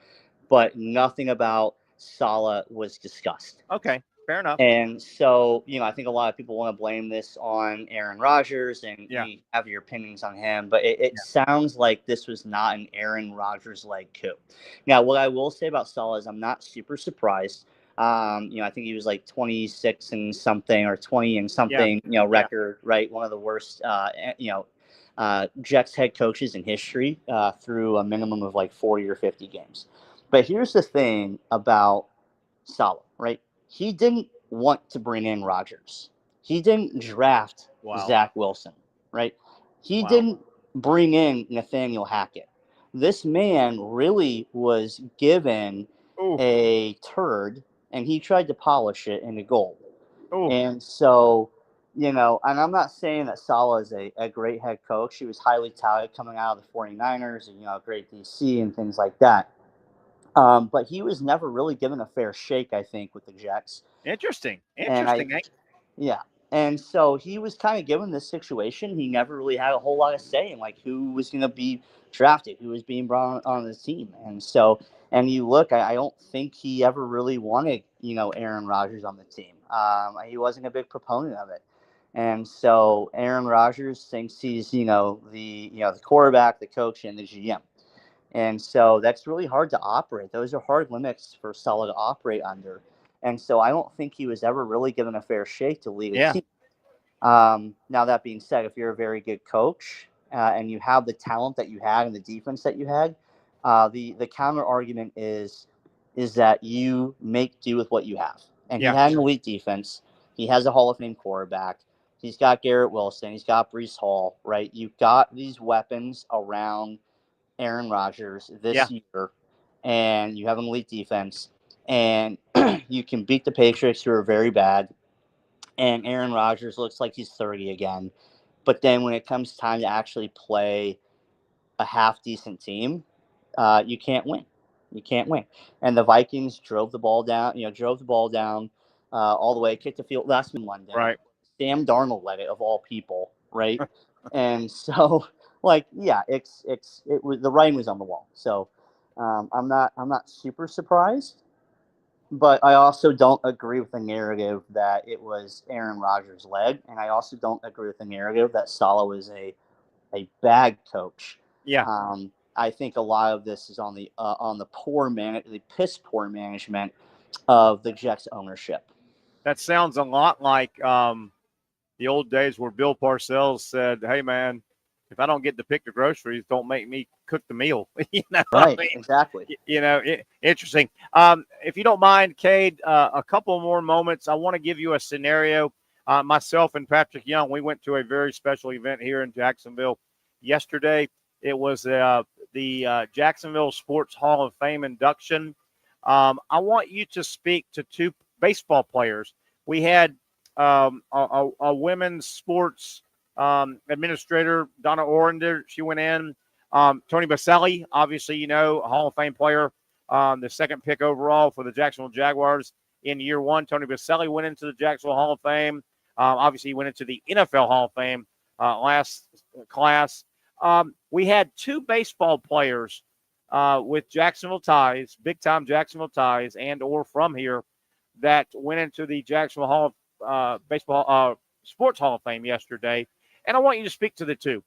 but nothing about Saleh was discussed. Okay, fair enough. And so, I think a lot of people want to blame this on Aaron Rodgers, and you have your opinions on him, but it sounds like this was not an Aaron Rodgers-led coup. Now, what I will say about Saleh is I'm not super surprised. I think he was like 26 and something or 20 and something, record, right? One of the worst, Jets head coaches in history through a minimum of like 40 or 50 games. But here's the thing about Saleh, right? He didn't want to bring in Rodgers. He didn't draft Zach Wilson, right? He didn't bring in Nathaniel Hackett. This man really was given a turd, and he tried to polish it into gold. And so, and I'm not saying that Saleh is a great head coach. He was highly touted coming out of the 49ers and, great DC and things like that. But he was never really given a fair shake, I think, with the Jets. Interesting. And so he was kind of given this situation. He never really had a whole lot of say in like who was going to be drafted, who was being brought on the team. And so, and you look, I don't think he ever really wanted, Aaron Rodgers on the team. He wasn't a big proponent of it. And so Aaron Rodgers thinks he's, the quarterback, the coach, and the GM. And so that's really hard to operate. Those are hard limits for Saleh to operate under. And so I don't think he was ever really given a fair shake to lead a team. Now, that being said, if you're a very good coach and you have the talent that you had and the defense that you had, the counter argument is that you make do with what you have. And he had an elite defense. He has a Hall of Fame quarterback. He's got Garrett Wilson. He's got Breece Hall, right? You've got these weapons around Aaron Rodgers this year, and you have an elite defense, and you can beat the Patriots, who are very bad, and Aaron Rodgers looks like he's 30 again. But then when it comes time to actually play a half-decent team, you can't win. You can't win. And the Vikings drove the ball down, all the way, kicked the field last in London. Right. Sam Darnold led it, of all people, right? And so, it was, the writing was on the wall. So I'm not super surprised, but I also don't agree with the narrative that it was Aaron Rodgers led, and I also don't agree with the narrative that Saleh was a bad coach. I think a lot of this is on the piss poor management of the Jets ownership. That sounds a lot like the old days where Bill Parcells said, "Hey, man, if I don't get to pick the groceries, don't make me cook the meal." Right, exactly. Interesting. If you don't mind, Kade, a couple more moments. I want to give you a scenario. Myself and Patrick Young, we went to a very special event here in Jacksonville yesterday. It was the Jacksonville Sports Hall of Fame induction. I want you to speak to two baseball players. We had a women's sports administrator, Donna Orender. She went in. Tony Baselli, obviously, a Hall of Fame player, the second pick overall for the Jacksonville Jaguars in year one. Tony Baselli went into the Jacksonville Hall of Fame. Obviously, he went into the NFL Hall of Fame last class. We had two baseball players with Jacksonville ties, big-time Jacksonville ties, and or from here that went into the Jacksonville Hall of Sports Hall of Fame yesterday. And I want you to speak to the two.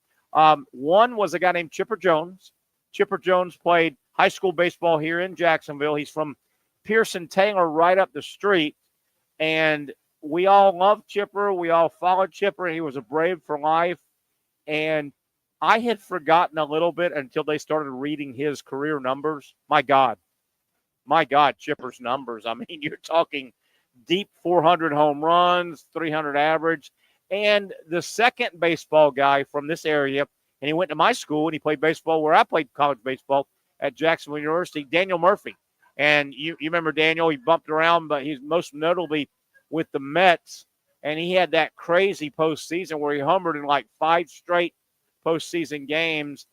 One was a guy named Chipper Jones. Chipper Jones played high school baseball here in Jacksonville. He's from Pearson Taylor, right up the street. And we all loved Chipper. We all followed Chipper. He was a Brave for life. And I had forgotten a little bit until they started reading his career numbers. My God, Chipper's numbers. I mean, you're talking deep 400 home runs, 300 average. And the second baseball guy from this area, and he went to my school and he played baseball where I played college baseball at Jacksonville University, Daniel Murphy. And you remember Daniel, he bumped around, but he's most notably with the Mets. And he had that crazy postseason where he homered in like 5 straight postseason games.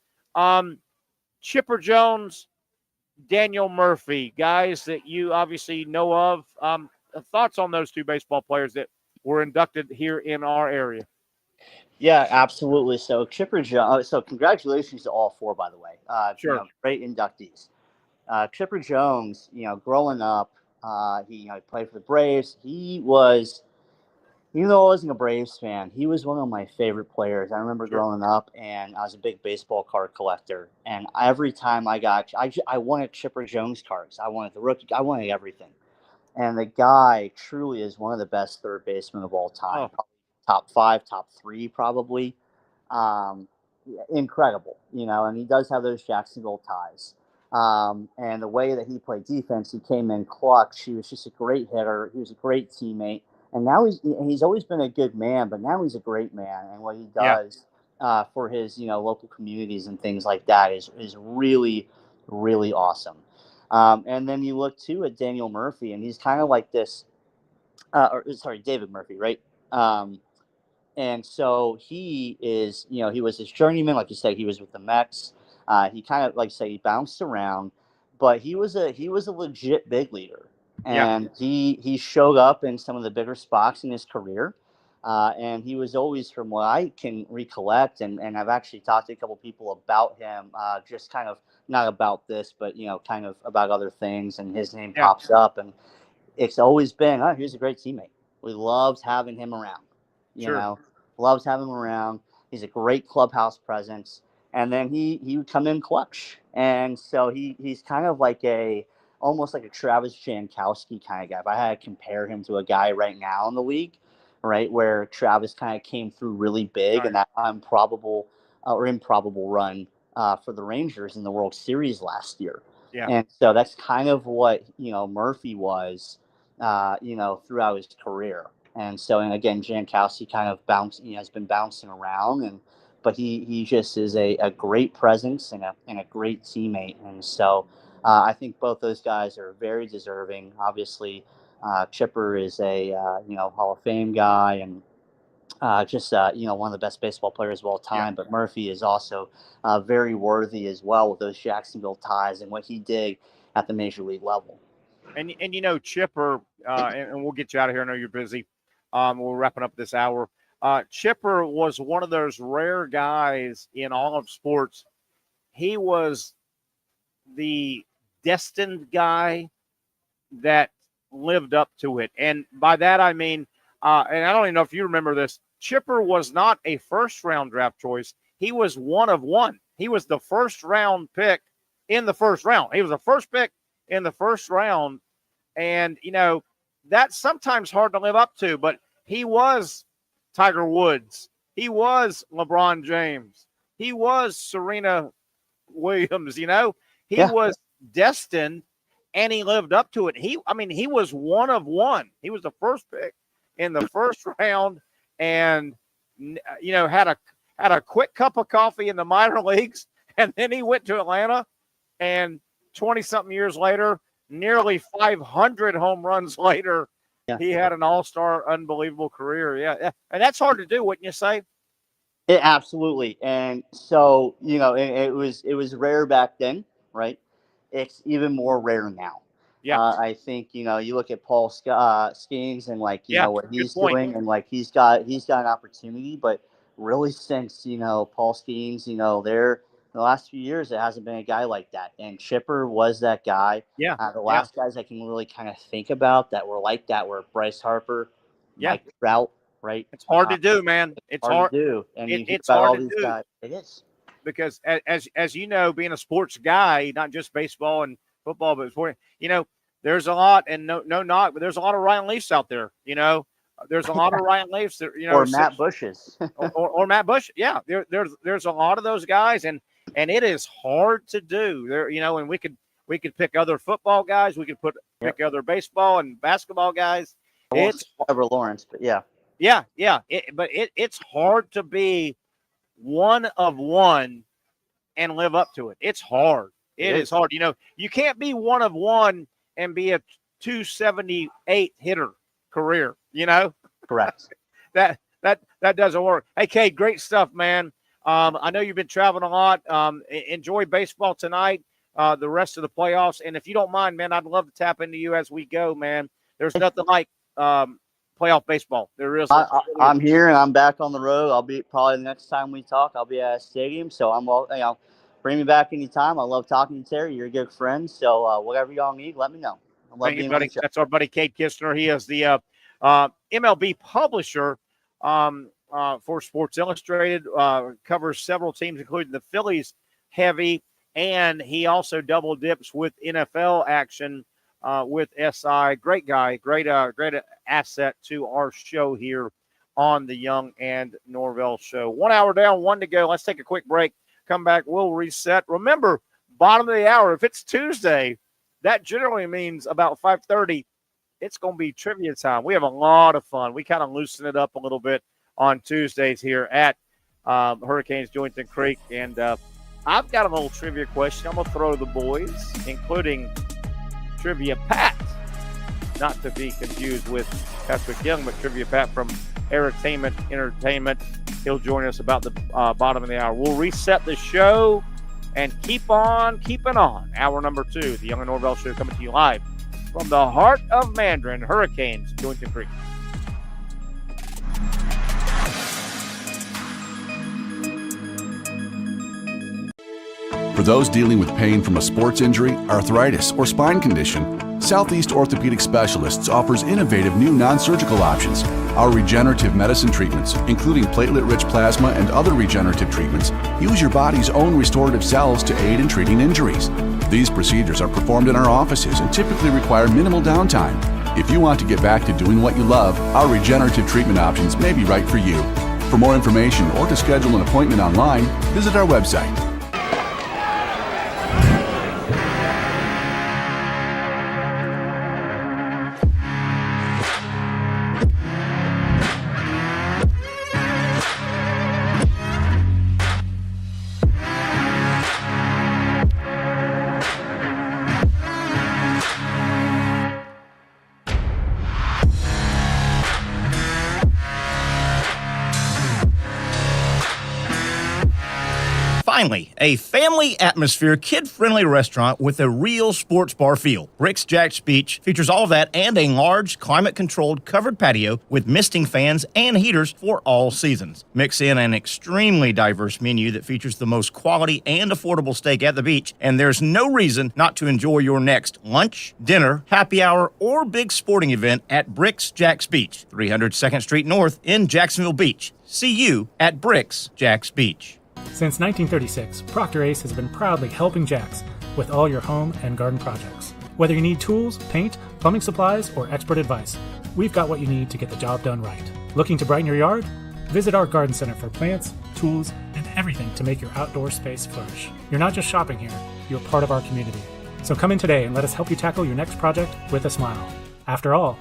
Chipper Jones, Daniel Murphy, guys that you obviously know of. Thoughts on those two baseball players that were inducted here in our area? Yeah, absolutely. So Chipper Jones. So congratulations to all four, by the way. Sure. Great inductees. Chipper Jones, growing up, he played for the Braves. He was, even though I wasn't a Braves fan, he was one of my favorite players. I remember growing up, and I was a big baseball card collector. And every time I wanted Chipper Jones cards. I wanted the rookie. I wanted everything. And the guy truly is one of the best third basemen of all time. Oh. Top 5, top 3, probably. Incredible, and he does have those Jacksonville ties. And the way that he played defense, he came in clutch. He was just a great hitter. He was a great teammate. And now he's always been a good man, but now he's a great man. And what he does for his, local communities and things like that is really, really awesome. And then you look, too, at Daniel Murphy, and he's kind of like this David Murphy, right? And so he is, he was his journeyman. Like you said, he was with the Mets. He kind of, like you say, he bounced around, but he was a legit big leader. And he showed up in some of the bigger spots in his career. And he was always, from what I can recollect, and I've actually talked to a couple people about him, just kind of not about this, but, kind of about other things. And his name pops up, and it's always been, he's a great teammate. We loved having him around. Loves having him around. He's a great clubhouse presence. And then he would come in clutch. And so he's kind of like almost like a Travis Jankowski kind of guy. If I had to compare him to a guy right now in the league, right, where Travis kind of came through really big and that improbable run for the Rangers in the World Series last year. Yeah. And so that's kind of what, Murphy was, throughout his career. And so, and again, Jankowski kind of has been bouncing around, but he just is a great presence and a great teammate. And so I think both those guys are very deserving. Obviously, Chipper is a Hall of Fame guy and just one of the best baseball players of all time. But Murphy is also very worthy as well with those Jacksonville ties and what he did at the major league level. And Chipper, and we'll get you out of here. I know you're busy. We're wrapping up this hour. Chipper was one of those rare guys in all of sports. He was the destined guy that lived up to it. And by that, I mean, and I don't even know if you remember this, Chipper was not a first-round draft choice. He was one of one. He was the first-round pick in the first round. He was the first pick in the first round. And, that's sometimes hard to live up to, but he was Tiger Woods. He was LeBron James. He was Serena Williams, He was destined, and he lived up to it. He was one of one. He was the first pick in the first round and, had a quick cup of coffee in the minor leagues, and then he went to Atlanta, and 20-something years later, nearly 500 home runs later, He had an all-star, unbelievable career. Yeah. And that's hard to do, wouldn't you say? Absolutely. And so, it was rare back then, right? It's even more rare now. Yeah. I think, you look at Paul Skeens and what he's doing, and he's got an opportunity, but really since, Paul Skeens, the last few years, there hasn't been a guy like that. And Chipper was that guy. Yeah. The last guys I can really kind of think about that were like that were Bryce Harper, Mike Trout, right? It's hard to do, man. It's hard to do. And it's hard all to these do. Guys. It is. Because as you know, being a sports guy, not just baseball and football, but sport, there's a lot, and no knock, but there's a lot of Ryan Leafs out there, There's a lot of Ryan Leafs that, or Matt Bushes. or Matt Bush. Yeah, there's a lot of those guys, and it is hard to do. There, and we could pick other football guys, we could pick other baseball and basketball guys. It's Trevor Lawrence, but yeah. It's hard to be one of one and live up to it. It's hard. It is hard. You can't be one of one and be a 278 hitter career. Correct. that doesn't work. Hey, Kade, great stuff, man. I know you've been traveling a lot. Enjoy baseball tonight, the rest of the playoffs. And if you don't mind, man, I'd love to tap into you as we go, man. There's nothing like playoff baseball. There is. I'm here and I'm back on the road. I'll be probably the next time we talk. I'll be at a stadium, so bring me back anytime. I love talking to you, Terry. You're a good friend, so whatever y'all need, let me know. I love Thank you, buddy. That's our buddy Kade Kistner. He is the MLB publisher for Sports Illustrated. Covers several teams, including the Phillies heavy, and he also double dips with NFL action with SI. Great guy, great asset to our show here on the Young and Norvelle Show. 1 hour down, 1 to go. Let's take a quick break. Come back, we'll reset. Remember, bottom of the hour, if it's Tuesday, that generally means about 5:30, it's going to be trivia time. We have a lot of fun. We kind of loosen it up a little bit on Tuesdays here at Hurricanes-Julington Creek. And I've got a little trivia question I'm going to throw to the boys, including Trivia Pat, not to be confused with Patrick Young, but Trivia Pat from Entertainment. He'll join us about the bottom of the hour. We'll reset the show and keep on keeping on. Hour number 2, the Young and Norvelle Show, coming to you live from the heart of Mandarin, Hurricanes-Julington Creek. For those dealing with pain from a sports injury, arthritis, or spine condition, Southeast Orthopedic Specialists offers innovative new non-surgical options. Our regenerative medicine treatments, including platelet-rich plasma and other regenerative treatments, use your body's own restorative cells to aid in treating injuries. These procedures are performed in our offices and typically require minimal downtime. If you want to get back to doing what you love, our regenerative treatment options may be right for you. For more information or to schedule an appointment online, visit our website. Finally, a family atmosphere, kid-friendly restaurant with a real sports bar feel. Rick's Jack's Beach features all of that and a large, climate-controlled covered patio with misting fans and heaters for all seasons. Mix in an extremely diverse menu that features the most quality and affordable steak at the beach, and there's no reason not to enjoy your next lunch, dinner, happy hour, or big sporting event at Rick's Jack's Beach, 300 2nd Street North in Jacksonville Beach. See you at Rick's Jack's Beach. Since 1936, Procter Ace has been proudly helping Jacks with all your home and garden projects. Whether you need tools, paint, plumbing supplies, or expert advice, we've got what you need to get the job done right. Looking to brighten your yard? Visit our garden center for plants, tools, and everything to make your outdoor space flourish. You're not just shopping here, you're part of our community. So come in today and let us help you tackle your next project with a smile. After all,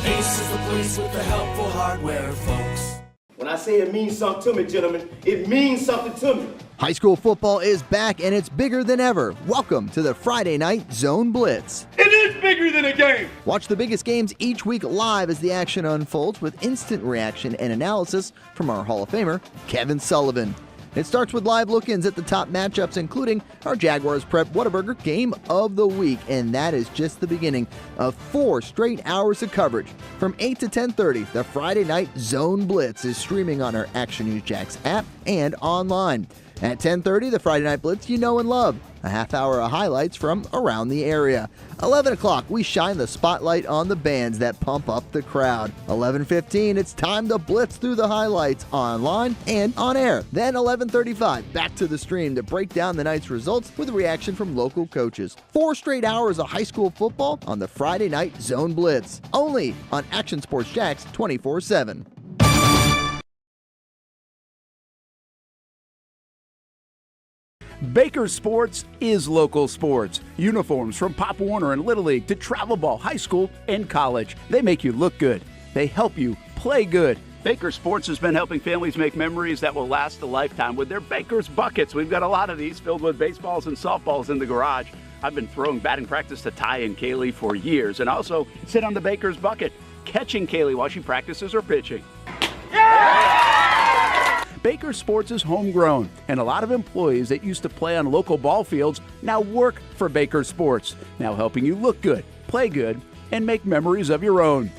Ace is the place with the helpful hardware, folks. When I say it means something to me, gentlemen, it means something to me. High school football is back and it's bigger than ever. Welcome to the Friday Night Zone Blitz. It is bigger bigger than a game. Watch the biggest games each week live as the action unfolds with instant reaction and analysis from our Hall of Famer, Kevin Sullivan. It starts with live look-ins at the top matchups, including our Jaguars Prep Whataburger Game of the Week, and that is just the beginning of 4 straight hours of coverage. From 8 to 10:30, the Friday Night Zone Blitz is streaming on our Action News Jax app and online. At 10:30, the Friday Night Blitz you know and love. A half hour of highlights from around the area. 11 o'clock, we shine the spotlight on the bands that pump up the crowd. 11:15, it's time to blitz through the highlights online and on air. Then 11:35, back to the stream to break down the night's results with a reaction from local coaches. 4 straight hours of high school football on the Friday Night Zone Blitz. Only on Action Sports Jax 24/7. Baker Sports is local sports. Uniforms from Pop Warner and Little League to travel ball, high school, and college. They make you look good. They help you play good. Baker Sports has been helping families make memories that will last a lifetime with their Baker's Buckets. We've got a lot of these filled with baseballs and softballs in the garage. I've been throwing batting practice to Ty and Kaylee for years and also sit on the Baker's Bucket, catching Kaylee while she practices her pitching. Baker Sports is homegrown, and a lot of employees that used to play on local ball fields now work for Baker Sports, now helping you look good, play good, and make memories of your own.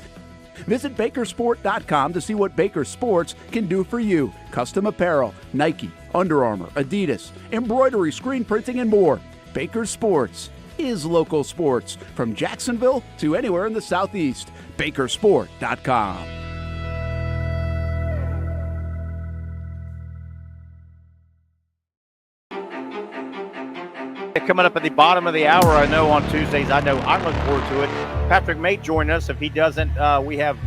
Visit Bakersport.com to see what Baker Sports can do for you. Custom apparel, Nike, Under Armour, Adidas, embroidery, screen printing, and more. Baker Sports is local sports from Jacksonville to anywhere in the Southeast. Bakersport.com. Coming up at the bottom of the hour, I know on Tuesdays, I know I look forward to it. Patrick may join us. If he doesn't, we have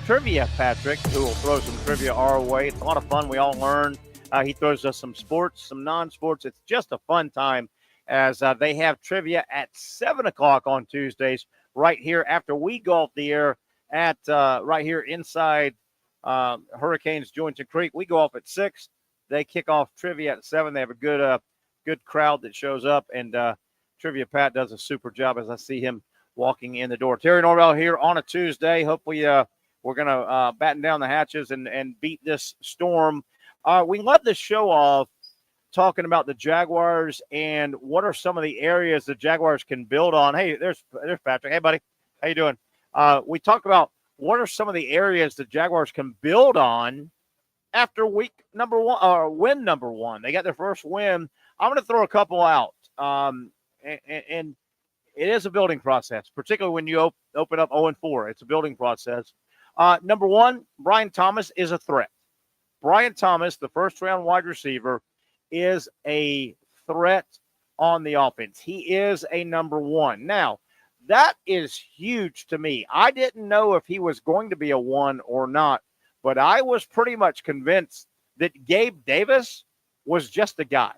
trivia Patrick, who will throw some trivia our way. It's a lot of fun. We all learn. He throws us some sports, some non-sports. It's just a fun time as they have trivia at 7 o'clock on Tuesdays right here after we go off the air at right here inside Hurricanes-Julington Creek. We go off at 6. They kick off trivia at 7. They have a good crowd that shows up, and Trivia Pat does a super job as I see him walking in the door. Terry Norvelle here on a Tuesday. Hopefully we're going to batten down the hatches and beat this storm. We love this show off talking about the Jaguars and what are some of the areas the Jaguars can build on. Hey, there's Patrick. Hey, buddy. How you doing? We talk about what are some of the areas the Jaguars can build on after week number 1 or win number 1. They got their first win. I'm going to throw a couple out, and it is a building process, particularly when you open up 0-4. It's a building process. Number 1, Brian Thomas is a threat. Brian Thomas, the first-round wide receiver, is a threat on the offense. He is a number 1. Now, that is huge to me. I didn't know if he was going to be a 1 or not, but I was pretty much convinced that Gabe Davis was just a guy.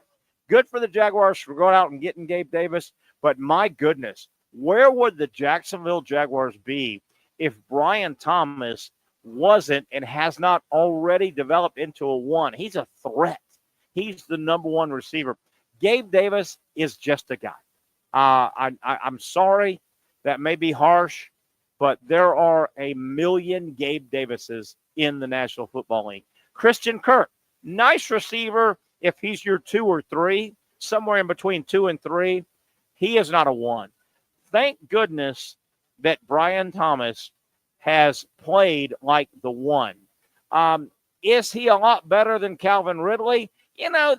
Good for the Jaguars for going out and getting Gabe Davis, but my goodness, where would the Jacksonville Jaguars be if Brian Thomas wasn't and has not already developed into a 1? He's a threat. He's the number 1 receiver. Gabe Davis is just a guy. I'm sorry, that may be harsh, but there are a million Gabe Davises in the National Football League. Christian Kirk, nice receiver. If he's your 2 or 3, somewhere in between 2 and 3, he is not a 1. Thank goodness that Brian Thomas has played like the 1. Is he a lot better than Calvin Ridley?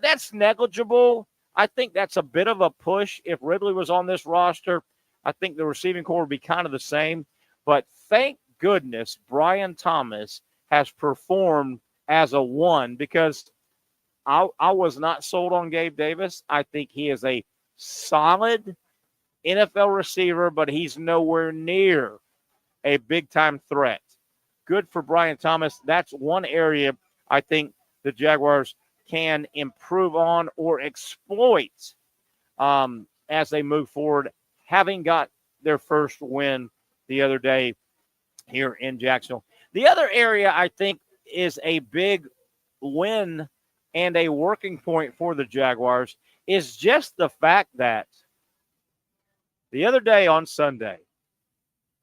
That's negligible. I think that's a bit of a push. If Ridley was on this roster, I think the receiving core would be kind of the same. But thank goodness Brian Thomas has performed as a 1 because I was not sold on Gabe Davis. I think he is a solid NFL receiver, but he's nowhere near a big-time threat. Good for Brian Thomas. That's one area I think the Jaguars can improve on or exploit as they move forward, having got their first win the other day here in Jacksonville. The other area I think is a big win and a working point for the Jaguars is just the fact that the other day on Sunday,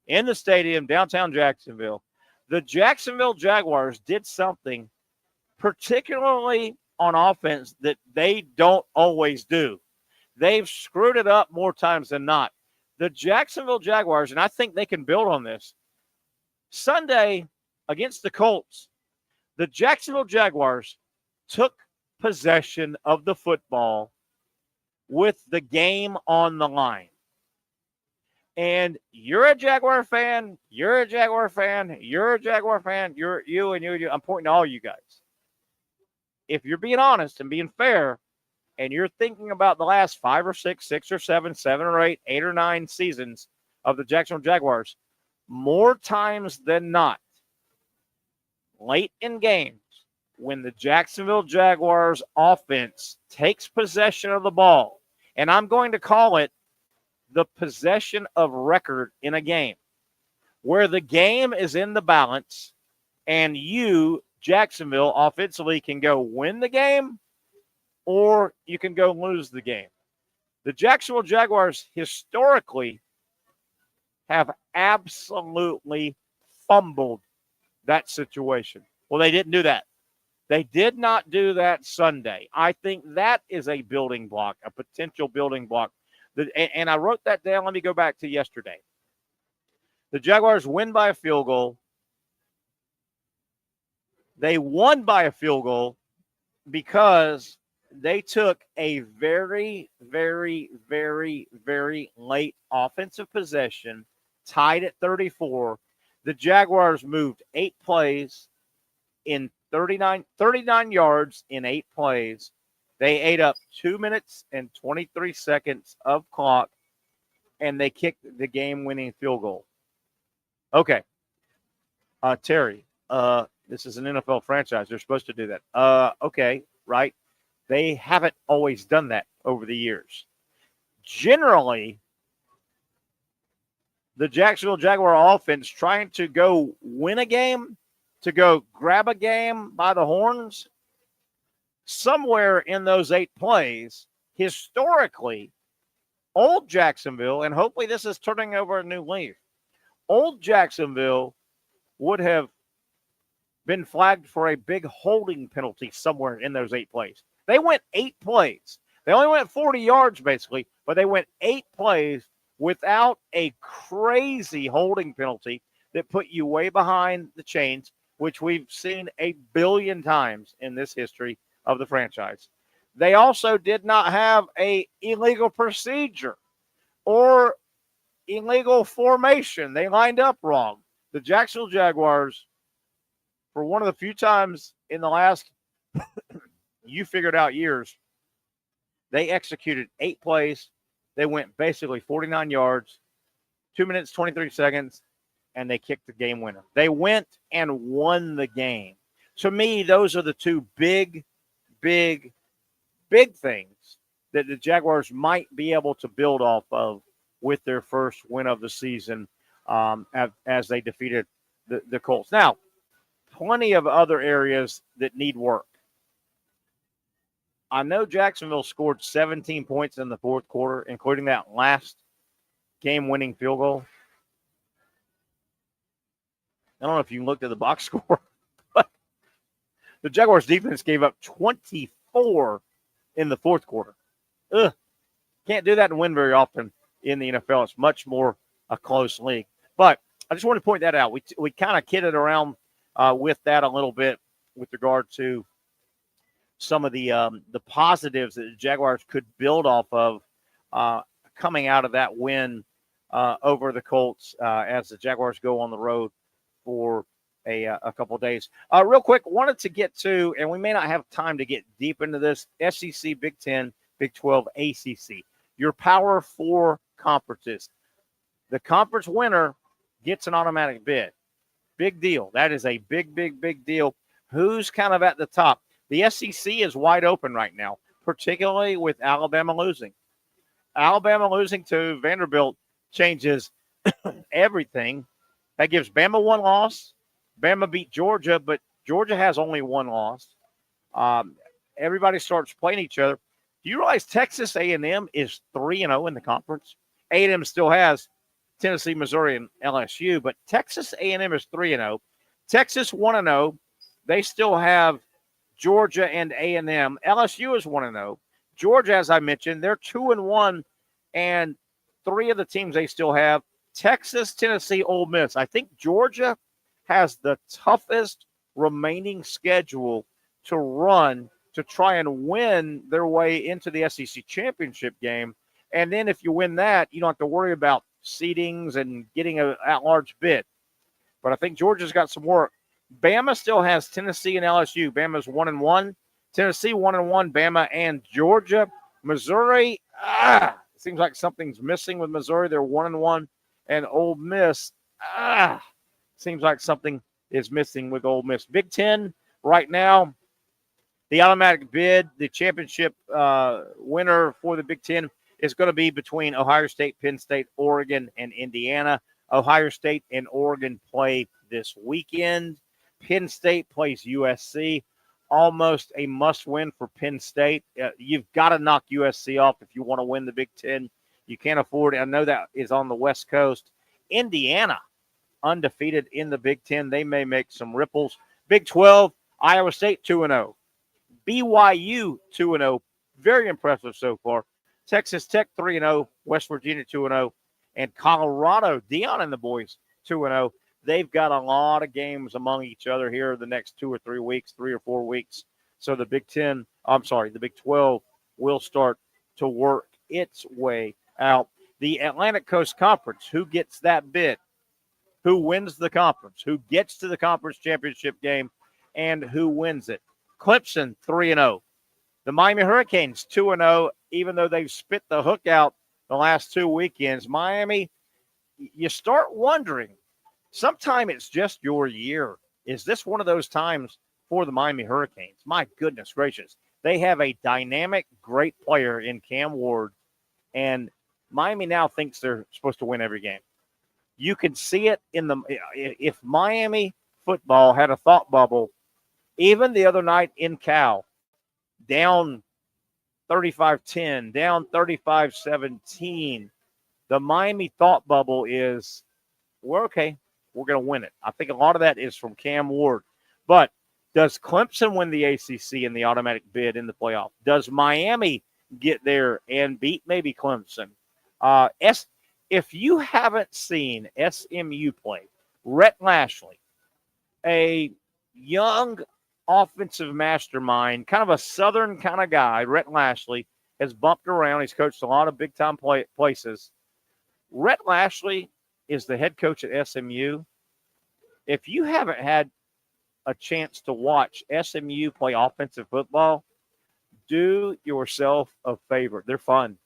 in the stadium, downtown Jacksonville. The Jacksonville Jaguars did something particularly on offense that they don't always do. They've screwed it up more times than not. The Jacksonville Jaguars, and I think they can build on this, Sunday against the Colts, the Jacksonville Jaguars took possession of the football with the game on the line. And you're a Jaguar fan, you're a Jaguar fan, you're a Jaguar fan, you. I'm pointing to all you guys. If you're being honest and being fair, and you're thinking about the last 5 or 6, 6 or 7, 7 or 8, 8 or 9 seasons of the Jacksonville Jaguars, more times than not, late in games, when the Jacksonville Jaguars offense takes possession of the ball, and I'm going to call it the possession of record in a game, where the game is in the balance and you, Jacksonville, offensively can go win the game or you can go lose the game. The Jacksonville Jaguars historically have absolutely fumbled that situation. Well, they didn't do that. They did not do that Sunday. I think that is a building block, a potential building block. And I wrote that down. Let me go back to yesterday. The Jaguars win by a field goal. They won by a field goal because they took a very, very, very, very late offensive possession, tied at 34. The Jaguars moved 8 plays in 39 yards in 8 plays. They ate up 2 minutes and 23 seconds of clock, and they kicked the game-winning field goal. Okay. Terry, this is an NFL franchise. They're supposed to do that. Okay, right. They haven't always done that over the years. Generally, the Jacksonville Jaguar offense trying to go win a game, to go grab a game by the horns, somewhere in those 8 plays, historically, old Jacksonville, and hopefully this is turning over a new leaf, old Jacksonville would have been flagged for a big holding penalty somewhere in those 8 plays. They went 8 plays. They only went 40 yards, basically, but they went 8 plays without a crazy holding penalty that put you way behind the chains, which we've seen a billion times in this history of the franchise. They also did not have a illegal procedure or illegal formation. They lined up wrong. The Jacksonville Jaguars, for one of the few times in the last you figured out years, they executed 8 plays. They went basically 49 yards, 2 minutes, 23 seconds, and they kicked the game winner. They went and won the game. To me, those are the two big things that the Jaguars might be able to build off of with their first win of the season as they defeated the Colts. Now, plenty of other areas that need work. I know Jacksonville scored 17 points in the fourth quarter, including that last game-winning field goal. I don't know if you looked at the box score, but the Jaguars defense gave up 24 in the fourth quarter. Can't do that and win very often in the NFL. It's much more a close league. But I just want to point that out. We kind of kidded around with that a little bit with regard to some of the positives that the Jaguars could build off of coming out of that win over the Colts as the Jaguars go on the road for a couple of days. Real quick, wanted to get to, and we may not have time to get deep into this, SEC, Big 10, Big 12, ACC, your Power 4 conferences. The conference winner gets an automatic bid. Big deal. That is a big deal. Who's kind of at the top? The SEC is wide open right now, particularly with Alabama losing. Alabama losing to Vanderbilt changes everything. That gives Bama 1 loss. Bama beat Georgia, but Georgia has only 1 loss. Everybody starts playing each other. Do you realize Texas A&M is 3-0 in the conference? A&M still has Tennessee, Missouri, and LSU. But Texas A&M is 3-0. Texas 1-0. They still have Georgia and A&M. LSU is 1-0. Georgia, as I mentioned, they're 2-1, and 3 of the teams they still have, Texas, Tennessee, Ole Miss. I think Georgia has the toughest remaining schedule to run to try and win their way into the SEC championship game. And then if you win that, you don't have to worry about seedings and getting an at-large bid. But I think Georgia's got some work. Bama still has Tennessee and LSU. Bama's 1-1. Tennessee 1-1. Bama and Georgia. Missouri, seems like something's missing with Missouri. They're 1-1. And Ole Miss, seems like something is missing with Ole Miss. Big Ten right now, the automatic bid, the championship winner for the Big Ten is going to be between Ohio State, Penn State, Oregon, and Indiana. Ohio State and Oregon play this weekend. Penn State plays USC. Almost a must-win for Penn State. You've got to knock USC off if you want to win the Big Ten. You can't afford it. I know that is on the West Coast. Indiana, undefeated in the Big Ten. They may make some ripples. Big 12, Iowa State 2-0. BYU 2-0. Very impressive so far. Texas Tech 3-0. West Virginia 2-0. And Colorado, Dion and the boys 2-0. They've got a lot of games among each other here the next 2 or 3 weeks, 3 or 4 weeks. So the Big 12 will start to work its way out. The Atlantic Coast Conference, who gets that bid? Who wins the conference? Who gets to the conference championship game? And who wins it? Clemson 3-0. The Miami Hurricanes 2-0, even though they've spit the hook out the last 2 weekends. Miami, you start wondering, sometime it's just your year. Is this one of those times for the Miami Hurricanes? My goodness gracious. They have a dynamic, great player in Cam Ward, and Miami now thinks they're supposed to win every game. You can see it if Miami football had a thought bubble, even the other night in Cal, down 35-10, down 35-17, the Miami thought bubble is, we're okay. We're going to win it. I think a lot of that is from Cam Ward. But does Clemson win the ACC in the automatic bid in the playoff? Does Miami get there and beat maybe Clemson? If you haven't seen SMU play, Rhett Lashley, a young offensive mastermind, kind of a southern kind of guy, Rhett Lashley, has bumped around. He's coached a lot of big-time places. Rhett Lashley is the head coach at SMU. If you haven't had a chance to watch SMU play offensive football, do yourself a favor. They're fun.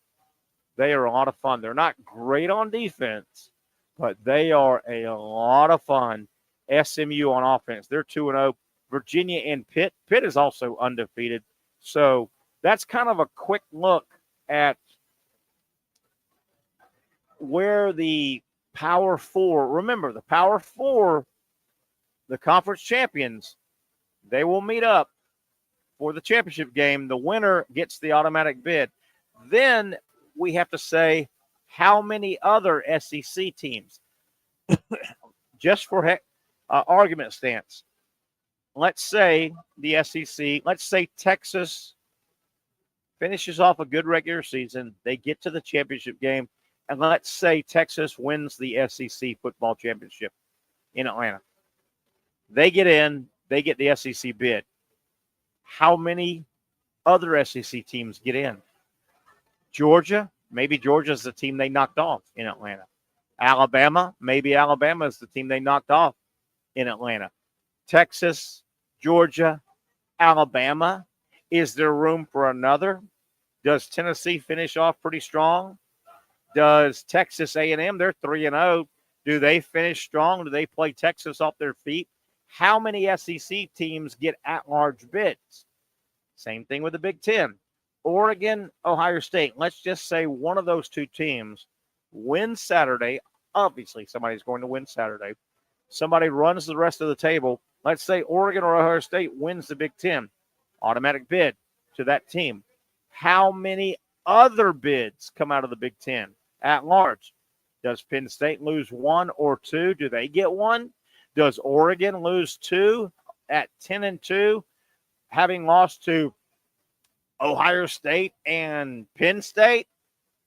They are a lot of fun. They're not great on defense, but they are a lot of fun. SMU on offense. They're 2-0. Virginia and Pitt. Pitt is also undefeated. So that's kind of a quick look at where the Power Four, remember the Power Four, the conference champions, they will meet up for the championship game. The winner gets the automatic bid. Then we have to say how many other SEC teams, just for argument stance. Let's say the SEC, let's say Texas finishes off a good regular season. They get to the championship game. And let's say Texas wins the SEC football championship in Atlanta. They get in, they get the SEC bid. How many other SEC teams get in? Georgia, maybe Georgia's the team they knocked off in Atlanta. Alabama, maybe Alabama is the team they knocked off in Atlanta. Texas, Georgia, Alabama. Is there room for another? Does Tennessee finish off pretty strong? Does Texas A&M, they're 3-0. Do they finish strong? Do they play Texas off their feet? How many SEC teams get at-large bids? Same thing with the Big Ten. Oregon, Ohio State. Let's just say one of those two teams wins Saturday. Obviously, somebody's going to win Saturday. Somebody runs the rest of the table. Let's say Oregon or Ohio State wins the Big Ten. Automatic bid to that team. How many other bids come out of the Big Ten at large? Does Penn State lose 1 or 2? Do they get 1? Does Oregon lose 2 at 10-2, having lost to Ohio State and Penn State?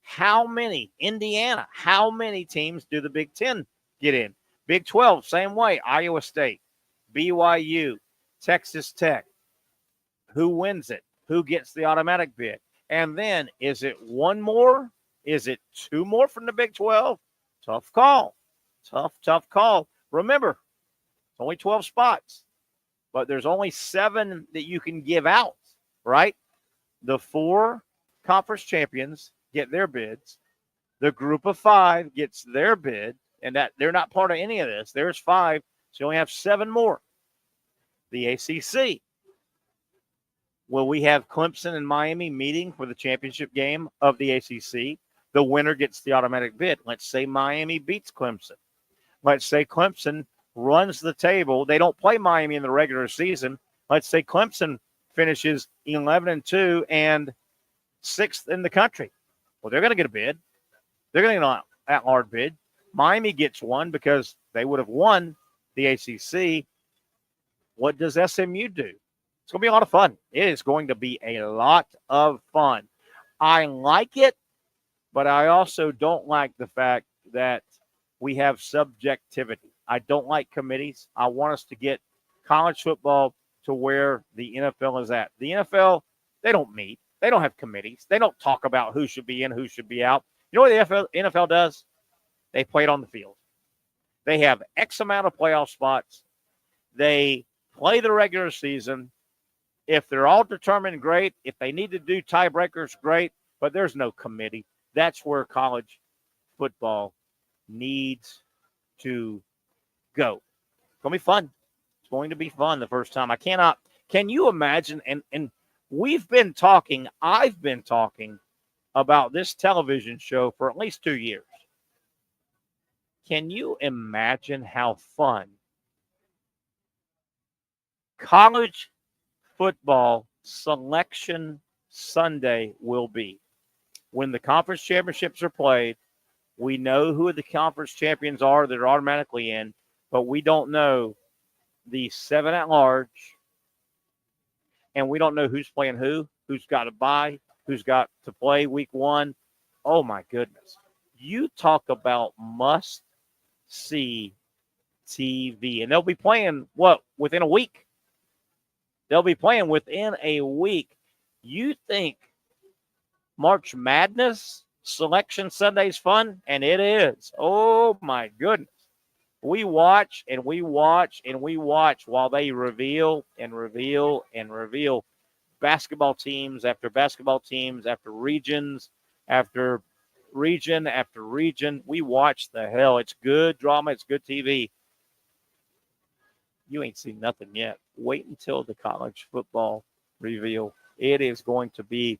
How many? Indiana. How many teams do the Big Ten get in? Big 12, same way. Iowa State, BYU, Texas Tech. Who wins it? Who gets the automatic bid? And then, is it 1 more? Is it 2 more from the Big 12? Tough call. Tough call. Remember, it's only 12 spots, but there's only 7 that you can give out, right? The 4 conference champions get their bids. The group of 5 gets their bid, and that they're not part of any of this. There's 5, so you only have 7 more. The ACC. Will we have Clemson and Miami meeting for the championship game of the ACC? The winner gets the automatic bid. Let's say Miami beats Clemson. Let's say Clemson runs the table. They don't play Miami in the regular season. Let's say Clemson finishes 11-2 and 6th in the country. Well, they're going to get a bid. They're going to get an at-large bid. Miami gets 1 because they would have won the ACC. What does SMU do? It's going to be a lot of fun. It is going to be a lot of fun. I like it, but I also don't like the fact that we have subjectivity. I don't like committees. I want us to get college football to where the NFL is at. The NFL, they don't meet. They don't have committees. They don't talk about who should be in, who should be out. You know what the NFL does? They play it on the field. They have X amount of playoff spots. They play the regular season. If they're all determined, great. If they need to do tiebreakers, great. But there's no committee. That's where college football needs to go. It's going to be fun. It's going to be fun the first time. Can you imagine? And I've been talking about this television show for at least 2 years. Can you imagine how fun college football selection Sunday will be? When the conference championships are played, we know who the conference champions are that are automatically in, but we don't know the 7 at large, and we don't know who's playing who's got to bye, who's got to play week 1. Oh, my goodness. You talk about must-see TV. And they'll be playing, within a week? They'll be playing within a week. You think March Madness Selection Sunday's fun? And it is. Oh, my goodness. We watch and we watch and we watch while they reveal and reveal and reveal basketball teams after basketball teams after regions after region after region. We watch the hell. It's good drama. It's good TV. You ain't seen nothing yet. Wait until the college football reveal. It is going to be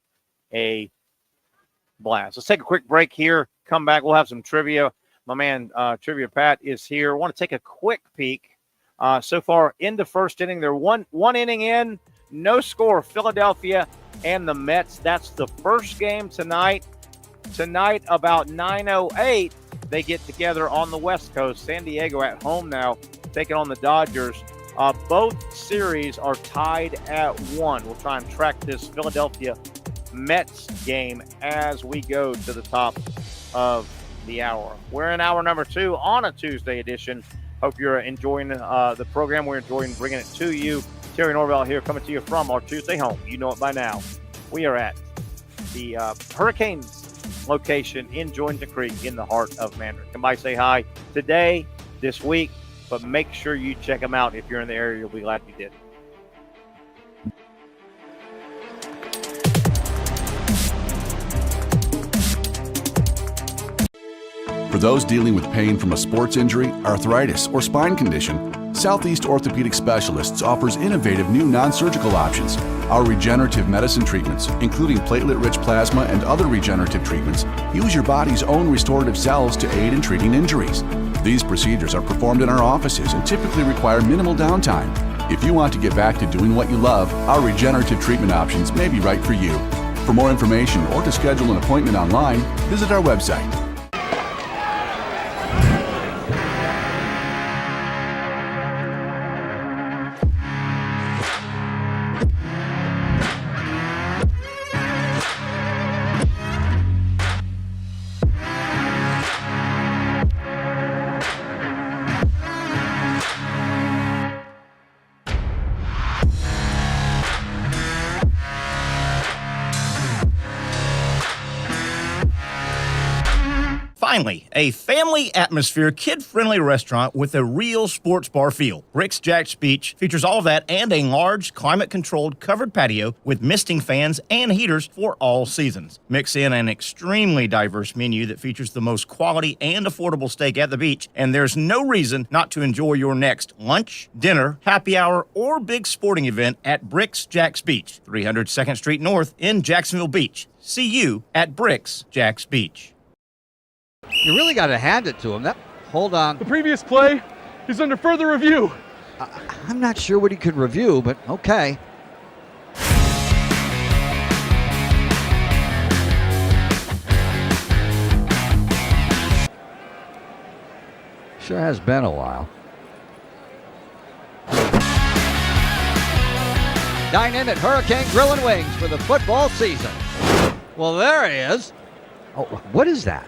a blast. Let's take a quick break here. Come back. We'll have some trivia. My man, Trivia Pat, is here. I want to take a quick peek. So far in the first inning, they're one inning in. No score. Philadelphia and the Mets. That's the first game tonight. Tonight, about 9:08, they get together on the West Coast. San Diego at home now, taking on the Dodgers. Both series are tied at 1. We'll try and track this Philadelphia Mets game as we go to the top of the hour. We're in hour number 2 on a Tuesday edition. Hope you're enjoying the program. We're enjoying bringing it to you. Terry Norvelle here, coming to you from our Tuesday home. You know it by now. We are at the Hurricanes location in Julington Creek in the heart of Mandarin. Come by, say hi today, this week, but make sure you check them out. If you're in the area, you'll be glad you did. For those dealing with pain from a sports injury, arthritis, or spine condition, Southeast Orthopedic Specialists offers innovative new non-surgical options. Our regenerative medicine treatments, including platelet-rich plasma and other regenerative treatments, use your body's own restorative cells to aid in treating injuries. These procedures are performed in our offices and typically require minimal downtime. If you want to get back to doing what you love, our regenerative treatment options may be right for you. For more information or to schedule an appointment online, visit our website. Finally, a family atmosphere, kid-friendly restaurant with a real sports bar feel. Rick's Jack's Beach features all that and a large, climate-controlled covered patio with misting fans and heaters for all seasons. Mix in an extremely diverse menu that features the most quality and affordable steak at the beach, and there's no reason not to enjoy your next lunch, dinner, happy hour, or big sporting event at Rick's Jack's Beach, 300 2nd Street North in Jacksonville Beach. See you at Rick's Jack's Beach. You really got to hand it to him. Hold on. The previous play is under further review. I'm not sure what he could review, but okay. Sure has been a while. Dine in at Hurricane Grill and Wings for the football season. Well, there he is. Oh, what is that?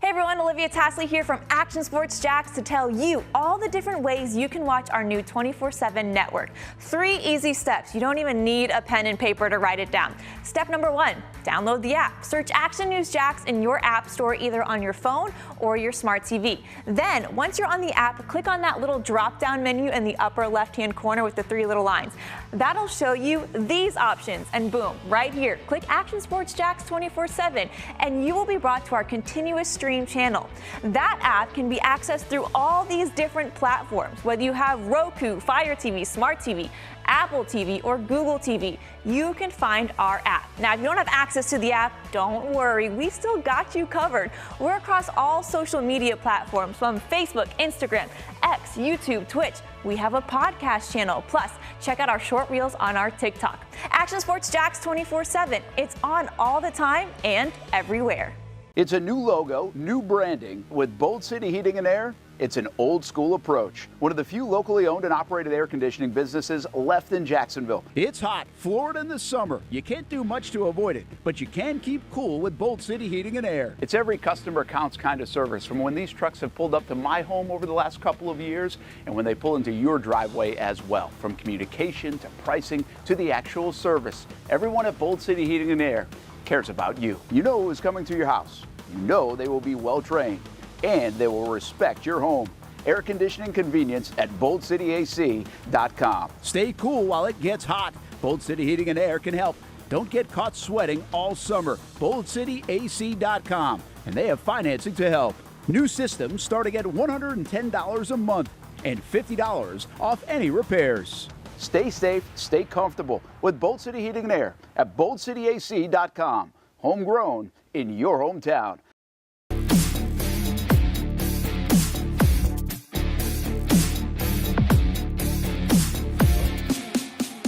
Hey everyone, Olivia Tasley here from Action Sports Jacks to tell you all the different ways you can watch our new 24/7 network. 3 easy steps. You don't even need a pen and paper to write it down. Step number 1, download the app. Search Action News Jacks in your app store either on your phone or your smart TV. Then, once you're on the app, click on that little drop-down menu in the upper left-hand corner with the 3 little lines. That'll show you these options, and boom, right here, click Action Sports Jacks 24/7, and you will be brought to our continuous stream channel. That app can be accessed through all these different platforms. Whether you have Roku, Fire TV, Smart TV, Apple TV, or Google TV, you can find our app. Now, if you don't have access to the app, don't worry, we still got you covered. We're across all social media platforms from Facebook, Instagram, X, YouTube, Twitch. We have a podcast channel. Plus, check out our short reels on our TikTok. Action Sports Jacks 24/7. It's on all the time and everywhere. It's a new logo, new branding. With Bold City Heating and Air, it's an old school approach. One of the few locally owned and operated air conditioning businesses left in Jacksonville. It's hot, Florida in the summer. You can't do much to avoid it, but you can keep cool with Bold City Heating and Air. It's every customer counts kind of service, from when these trucks have pulled up to my home over the last couple of years and when they pull into your driveway as well. From communication to pricing to the actual service, everyone at Bold City Heating and Air cares about you. You know who is coming to your house. You know they will be well trained and they will respect your home. Air conditioning convenience at boldcityac.com. Stay cool while it gets hot. Bold City Heating and Air can help. Don't get caught sweating all summer. boldcityac.com, and they have financing to help. New systems starting at $110 a month and $50 off any repairs. Stay safe, stay comfortable with Bold City Heating and Air at boldcityac.com. Homegrown in your hometown.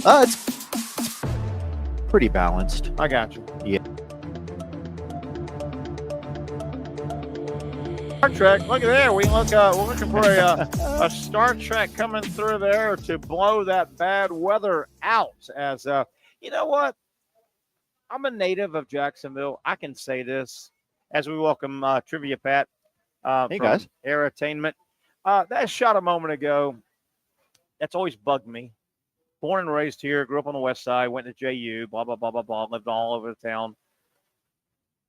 It's pretty balanced. I got you. Yeah. Star Trek, look at there. We're looking for a Star Trek coming through there to blow that bad weather out. As you know what? I'm a native of Jacksonville. I can say this as we welcome Trivia Pat hey from guys. Airtainment. That shot a moment ago, that's always bugged me. Born and raised here, grew up on the west side, went to JU, blah, blah, blah, blah, blah, lived all over the town.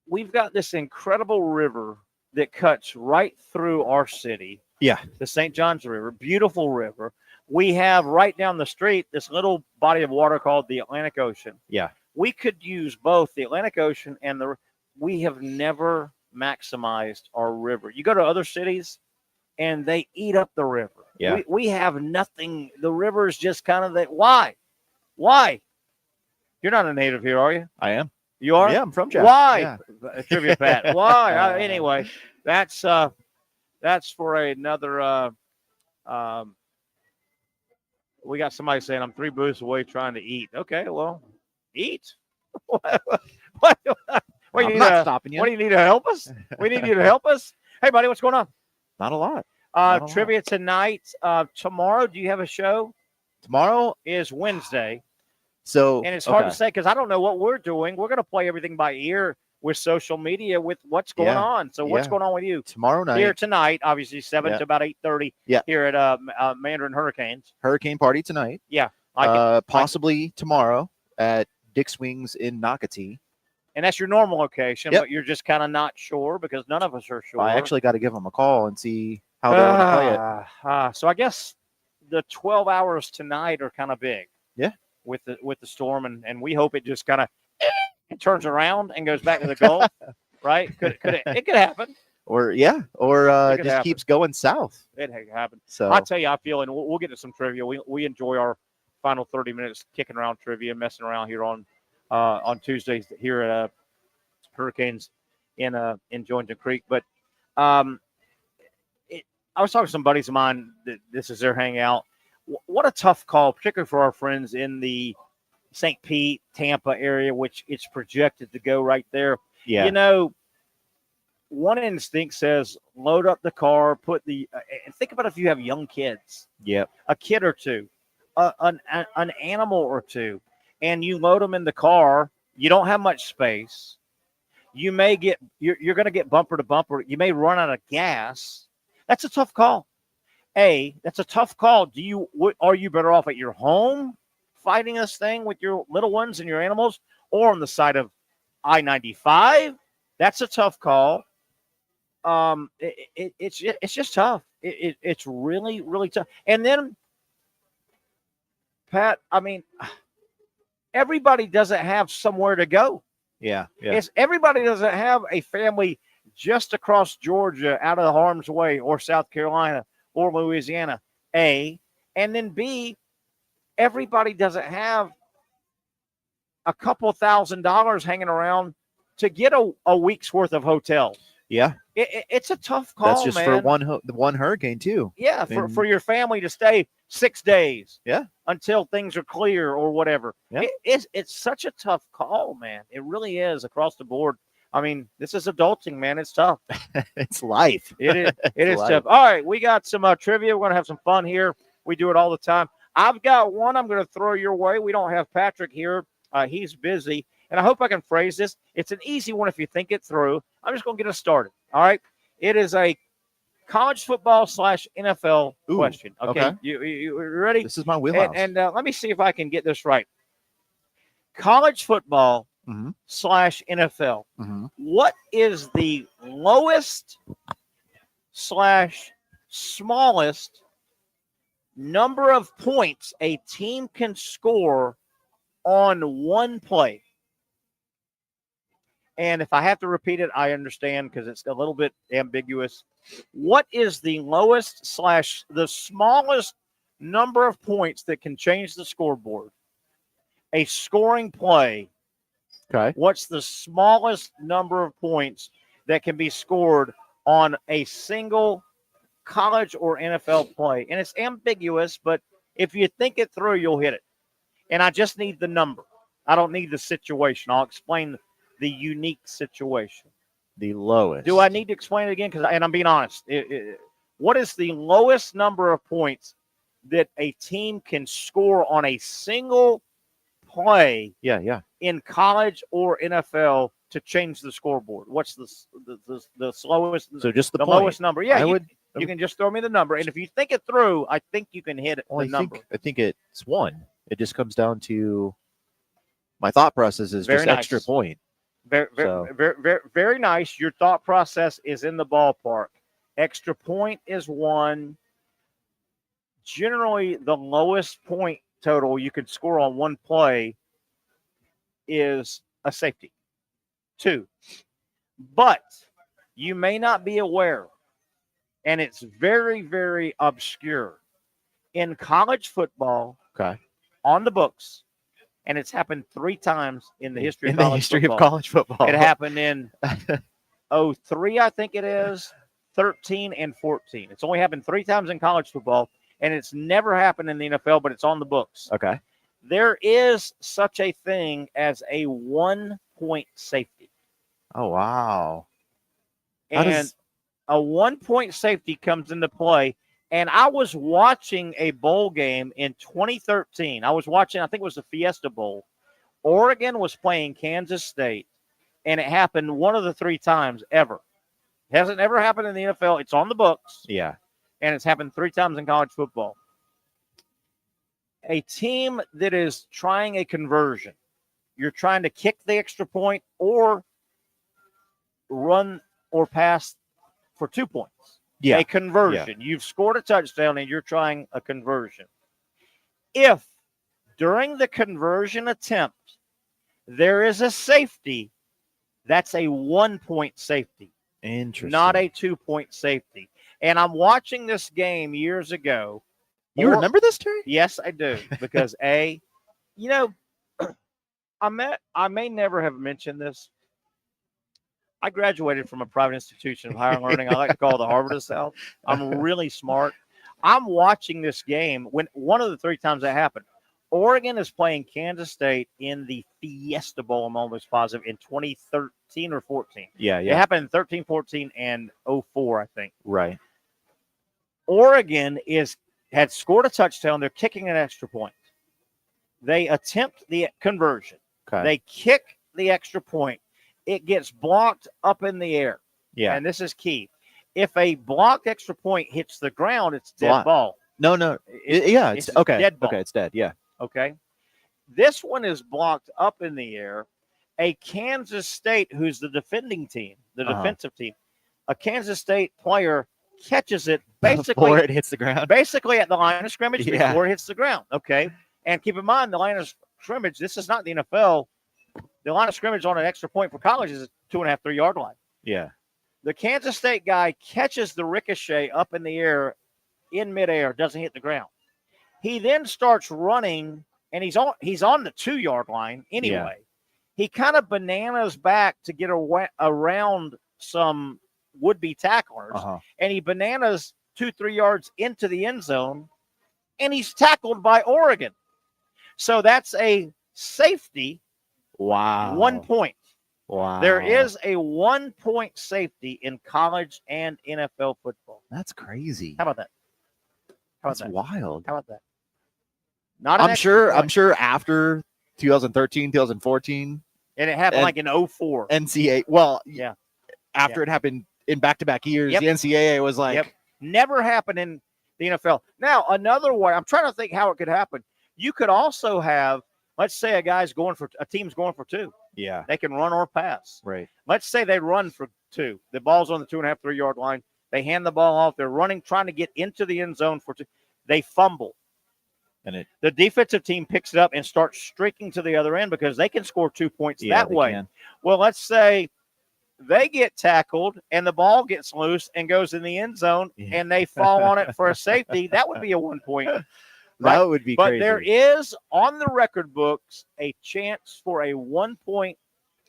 We've got this incredible river that cuts right through our city. Yeah. The St. Johns River, beautiful river. We have right down the street this little body of water called the Atlantic Ocean. Yeah. We could use both the Atlantic Ocean and we have never maximized our river. You go to other cities and they eat up the river. Yeah. We have nothing. The river is just kind of that. Why? Why? You're not a native here, are you? I am. You are? Yeah, I'm from Jackson. Why? Yeah. Trivia Pat. Why? Anyway, that's for another we got somebody saying I'm 3 booths away trying to eat. Okay, well, eat. What I'm not stopping you. What do you need to help us? We need you to help us. Hey, buddy, what's going on? Not a lot. Trivia tonight. Tomorrow, do you have a show? Tomorrow is Wednesday. So, and it's hard to say because I don't know what we're doing. We're going to play everything by ear with social media with what's going on. So what's going on with you? Tomorrow night. Here tonight, obviously 7 to about 8:30 here at Mandarin Hurricanes. Hurricane party tonight. Yeah. Possibly tomorrow at Dick's Wings in Nocatee. And that's your normal location, Yep. but you're just kind of not sure because none of us are sure. I actually got to give them a call and see how they want to play it. So I guess the 12 hours tonight are kind of big. Yeah. With the storm, and we hope it just kind of it turns around and goes back to the Gulf, right? It could happen. Or just keeps going south. It could happen. So I'll tell you, I feel, and we'll get to some trivia. We enjoy our final 30 minutes kicking around trivia, messing around here on Tuesdays here at Hurricanes in Julington Creek. But I was talking to some buddies of mine that this is their hangout. What a tough call, particularly for our friends in the St. Pete, Tampa area, which it's projected to go right there. Yeah. You know, one instinct says load up the car, and think about if you have young kids. Yep. A kid or two, an animal or two, and you load them in the car. You don't have much space. You may you're going to get bumper to bumper. You may run out of gas. That's a tough call. That's a tough call. Are you better off at your home fighting this thing with your little ones and your animals, or on the side of I-95? That's a tough call. It's just tough. It's really, really tough. And then, Pat, I mean, everybody doesn't have somewhere to go. Yeah. Everybody doesn't have a family just across Georgia out of harm's way, or South Carolina or Louisiana, A. And then B, everybody doesn't have a couple $1,000s hanging around to get a week's worth of hotels. Yeah. It's a tough call, That's just man. for one hurricane, too. Yeah, for your family to stay 6 days. Yeah. Until things are clear or whatever. Yeah. It's such a tough call, man. It really is across the board. I mean, this is adulting, man. It's tough. It's life. It is. It is life. tough. All right, we got some trivia. We're going to have some fun here. We do it all the time. I've got one I'm going to throw your way. We don't have Patrick here. He's busy. And I hope I can phrase this. It's an easy one if you think it through. I'm just going to get us started. All right. It is a college football / NFL question. Okay. You ready? This is my wheelhouse. And let me see if I can get this right. College football / NFL. What is the lowest / smallest number of points a team can score on one play? And if I have to repeat it, I understand because it's a little bit ambiguous. What is the lowest / the smallest number of points that can change the scoreboard? A scoring play. Okay. What's the smallest number of points that can be scored on a single college or NFL play? And it's ambiguous, but if you think it through, you'll hit it. And I just need the number. I don't need the situation. I'll explain the unique situation. The lowest. Do I need to explain it again? And I'm being honest. What is the lowest number of points that a team can score on a single play in college or NFL to change the scoreboard? What's the slowest? So just the lowest number. Yeah, you can just throw me the number. And if you think it through, I think you can hit the number. I think it's one. It just comes down to my thought process is Very just nice. extra point. Very nice. Your thought process is in the ballpark. Extra point is one. Generally, the lowest point total you could score on one play is a safety. 2. But you may not be aware, and it's very, very obscure. In college football, on the books, and it's happened 3 times in the history of college football. It happened in 03, I think it is, 13, and 14. It's only happened 3 times in college football, and it's never happened in the NFL, but it's on the books. Okay. There is such a thing as a 1-point safety. Oh, wow. And a 1-point safety comes into play. And I was watching a bowl game in 2013. I was watching, I think it was the Fiesta Bowl. Oregon was playing Kansas State, and it happened one of the 3 times ever. It hasn't ever happened in the NFL. It's on the books. Yeah. And it's happened 3 times in college football. A team that is trying a conversion you're trying to kick the extra point or run or pass for 2 points. Yeah. A conversion. You've scored a touchdown and you're trying a conversion. If during the conversion attempt there is a safety, that's a 1-point safety. Interesting. Not a 2-point safety. And I'm watching this game years ago. You remember this, Terry? Yes, I do. Because I may never have mentioned this. I graduated from a private institution of higher learning. I like to call it the Harvard of the South. I'm really smart. I'm watching this game when one of the 3 times that happened. Oregon is playing Kansas State in the Fiesta Bowl, I'm almost positive, in 2013 or 14. Yeah. It happened in 13, 14, and 04, I think. Right. Oregon had scored a touchdown. They're kicking an extra point. They attempt the conversion. Okay. They kick the extra point. It gets blocked up in the air. Yeah. And this is key. If a blocked extra point hits the ground, it's dead ball. No. It's okay. Dead ball. Okay, it's dead. Yeah. Okay. This one is blocked up in the air. A Kansas State, who's the defending team, the defensive team, a Kansas State player catches it basically before it hits the ground. Basically at the line of scrimmage before it hits the ground. Okay. And keep in mind, the line of scrimmage, this is not the NFL. The line of scrimmage on an extra point for college is a 2.5, 3 yard line. Yeah. The Kansas State guy catches the ricochet up in the air, in midair, doesn't hit the ground. He then starts running, and he's on the 2 yard line anyway. Yeah. He kind of bananas back to get around some would-be tacklers, and he bananas 2-3 yards into the end zone, and he's tackled by Oregon. So that's a safety. Wow. 1 point. Wow. There is a 1-point safety in college and NFL football. That's crazy. How about that? That's wild. How about that? I'm sure after 2013, 2014. And it happened like in 04. NCAA. Well, yeah. After it happened in back-to-back years, the NCAA was like. Never happened in the NFL. Now, another way, I'm trying to think how it could happen. You could also have, let's say a team's going for 2. Yeah. They can run or pass. Right. Let's say they run for 2. The ball's on the 2.5, 3 yard line. They hand the ball off. They're running, trying to get into the end zone for 2. They fumble. And the defensive team picks it up and starts streaking to the other end because they can score 2 points that way. Can. Well, let's say they get tackled and the ball gets loose and goes in the end zone and they fall on it for a safety. That would be a 1 point. Right? That would be crazy. But there is on the record books a chance for a 1 point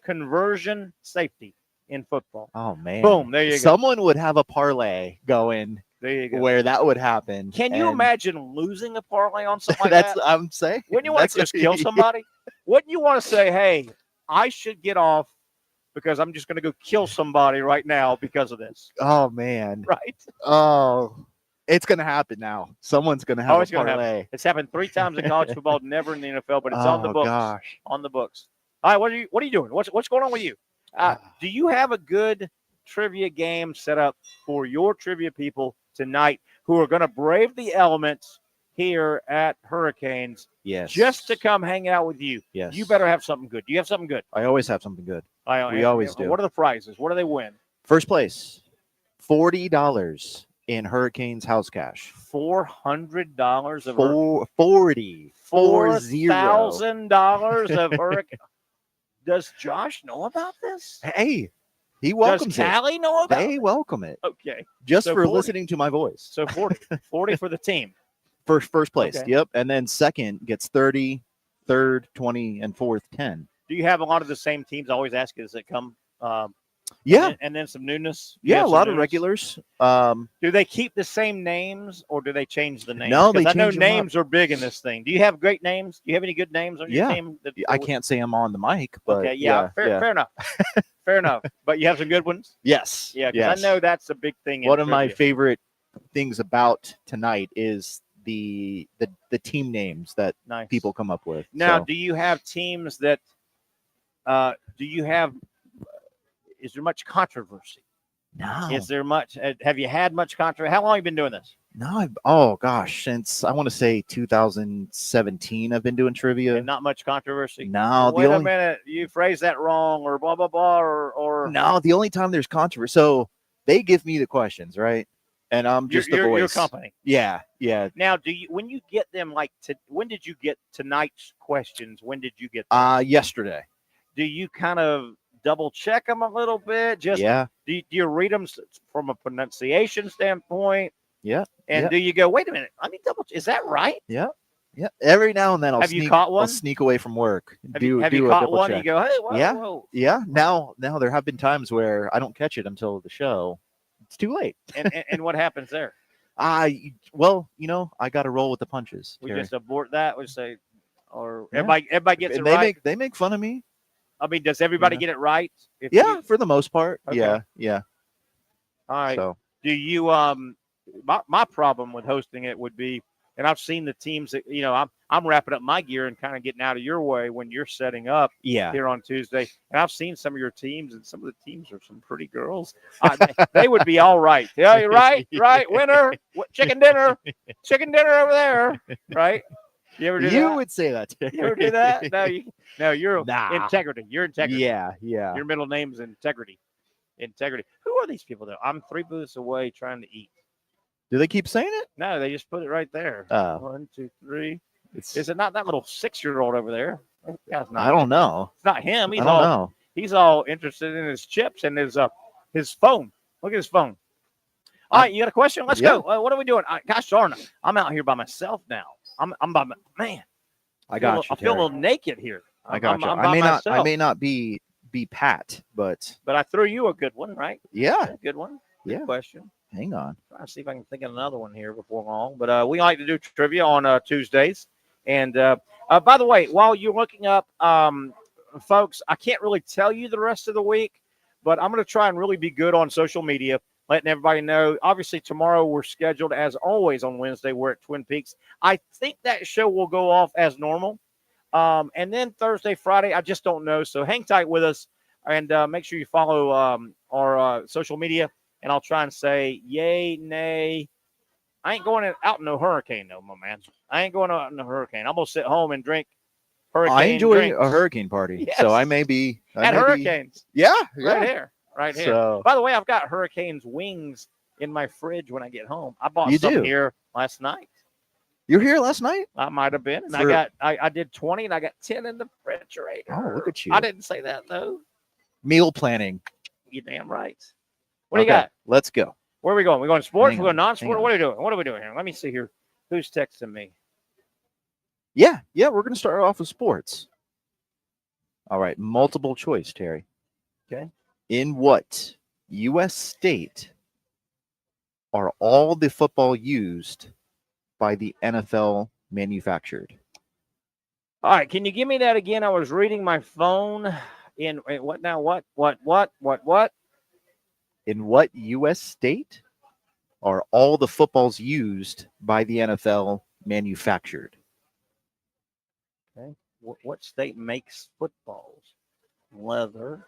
conversion safety in football. Oh, man. Boom. There you go. Someone would have a parlay going there you go. Where that would happen. Can you imagine losing a parlay on something like that? That's I'm saying. Wouldn't you want to just kill somebody? Wouldn't you want to say, hey, I should get off because I'm just going to go kill somebody right now because of this? Oh, man. Right? Oh, it's going to happen now. Someone's going to have a parlay. It's happened 3 times in college football, never in the NFL, but it's on the books. Gosh. On the books. All right, what are you doing? What's going on with you? Do you have a good trivia game set up for your trivia people tonight who are going to brave the elements here at Hurricanes? Yes. Just to come hang out with you. Yes. You better have something good. Do you have something good? I always have something good. We always do. What are the prizes? What do they win? First place, $40 in Hurricanes house cash. $400 of $4,000 of Hurricane. Does Josh know about this? Hey, he welcomes Does Callie know about it? They welcome it. Okay. Just So for 40. listening to my voice. So 40 for the team. First place. Okay. Yep. And then second gets 30, third, 20, and fourth, 10. Do you have a lot of the same teams? I always ask you, does it come? Yeah. And then some newness? Yeah, a lot of regulars. Do they keep the same names or do they change the names? No, they I know change them names are big in this thing. Do you have great names? Do you have any good names on your team? I can't say I'm on the mic, but okay, fair enough. Fair enough. But you have some good ones? Yes. Yeah, because I know that's a big thing. One of my favorite things about tonight is the team names that people come up with. Now, do you have teams that is there much controversy No. Is there much? Have you had much controversy? How long have you been doing this? No, since I want to say 2017, I've been doing trivia. And not much controversy. No, Wait a minute, you phrased that wrong, or blah blah blah, or no. The only time there's controversy, so they give me the questions, right? And I'm just the voice. Your company. Yeah. Now, when you get them, when did you get tonight's questions? When did you get them? Yesterday. Do you kind of double check them a little bit? Do you read them from a pronunciation standpoint? Yeah. And do you go, wait a minute, let me double check. Is that right? Yeah. Every now and then you caught one? I'll sneak away from work. Have you caught one? Check. You go, hey, whoa. Yeah. Now there have been times where I don't catch it until the show. It's too late. and what happens there? Well, I got to roll with the punches. We just abort that. We say, or everybody gets it they right. They make fun of me. I mean, does everybody get it right? For the most part. Okay. Yeah. All right. So. Do you my problem with hosting it would be, and I've seen the teams that I'm wrapping up my gear and kind of getting out of your way when you're setting up here on Tuesday. And I've seen some of your teams, and some of the teams are some pretty girls. They would be all right. Yeah, you're right. Winner, chicken dinner over there. Right? You ever do that? You would say that. You ever do that? No, you're integrity. You're integrity. Yeah. Your middle name's integrity. Who are these people though? I'm 3 booths away trying to eat. Do they keep saying it? No, they just put it right there. 1, 2, 3. Is it not that little 6-year-old over there? I don't know. It's not him. I don't know. He's all interested in his chips and his phone. Look at his phone. All right, you got a question? Let's go. What are we doing? Gosh darn it. I'm out here by myself now. I'm by man. I got you. I feel a little naked here. I got you. I may not be Pat, but I threw you a good one, right? Yeah. A good one. Good question. Hang on. Trying to see if I can think of another one here before long. But we like to do trivia on Tuesdays. And by the way, while you're looking up, folks, I can't really tell you the rest of the week, but I'm going to try and really be good on social media, letting everybody know. Obviously, tomorrow we're scheduled, as always, on Wednesday. We're at Twin Peaks. I think that show will go off as normal. And then Thursday, Friday, I just don't know. So hang tight with us and make sure you follow our social media. And I'll try and say yay, nay. I ain't going out in no hurricane, though, my man. I ain't going out in a hurricane. I'm going to sit home and drink hurricane I enjoy drinks. a hurricane party, Yes. so I may be. Hurricanes. Yeah. Right here. So, by the way, I've got Hurricanes wings in my fridge when I get home. I bought some here last night. You were here last night? I might have been. And I did 20 and I got 10 in the refrigerator. Oh, look at you. I didn't say that, though. Meal planning. You damn right. What do you got? Let's go. Where are we going? We going sports? Hang We're going on, non-sport? hang What are we doing? What are we doing here? Let me see here. Who's texting me? Yeah, we're going to start off with sports. All right, multiple choice, Terry. Okay. In what U.S. state are all the football used by the NFL manufactured? All right, can you give me that again? I was reading my phone. In what now? What? In what U.S. state are all the footballs used by the NFL manufactured? Okay. What state makes footballs? Leather.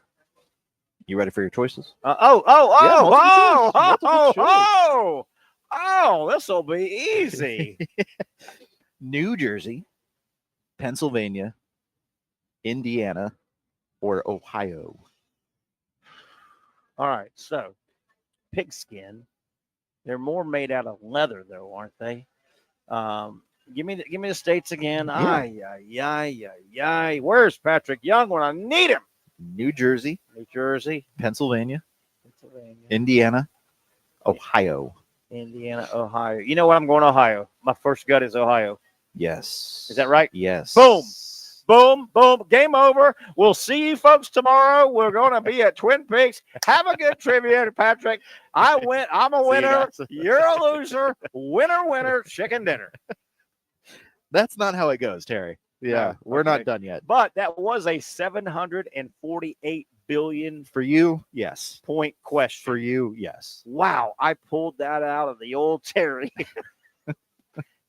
You ready for your choices? This will be easy. New Jersey, Pennsylvania, Indiana, or Ohio? All right, so pigskin. They're more made out of leather, though, aren't they? Give me the states again. Yeah. Where's Patrick Young when I need him? New Jersey, Pennsylvania, Indiana, Ohio. Indiana, Ohio. You know what? I'm going to Ohio. My first gut is Ohio. Yes. Is that right? Yes. Boom. Boom, boom. Game over. We'll see you folks tomorrow. We're going to be at Twin Peaks. Have a good trivia, Patrick. I win. I'm a winner. You're a loser. Winner, chicken dinner. That's not how it goes, Terry. Yeah, we're not done yet. But that was a 748 billion for you. Yes. Point question for you. Yes. Wow, I pulled that out of the old Terry.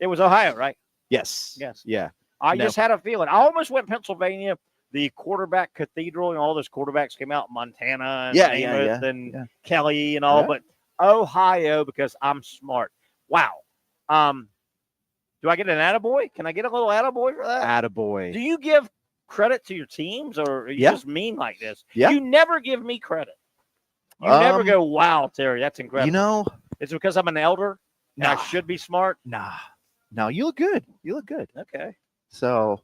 It was Ohio, right? Yes. Yes. Yeah. I just had a feeling. I almost went Pennsylvania, the quarterback cathedral, and all those quarterbacks came out, Montana and and Kelly and all, but Ohio, because I'm smart. Wow. Do I get an attaboy? Can I get a little attaboy for that? Attaboy. Do you give credit to your teams, or are you just mean like this? Yeah. You never give me credit. You never go, wow, Terry, that's incredible. You know, it's because I'm an elder and I should be smart. No, you look good. You look good. Okay. So,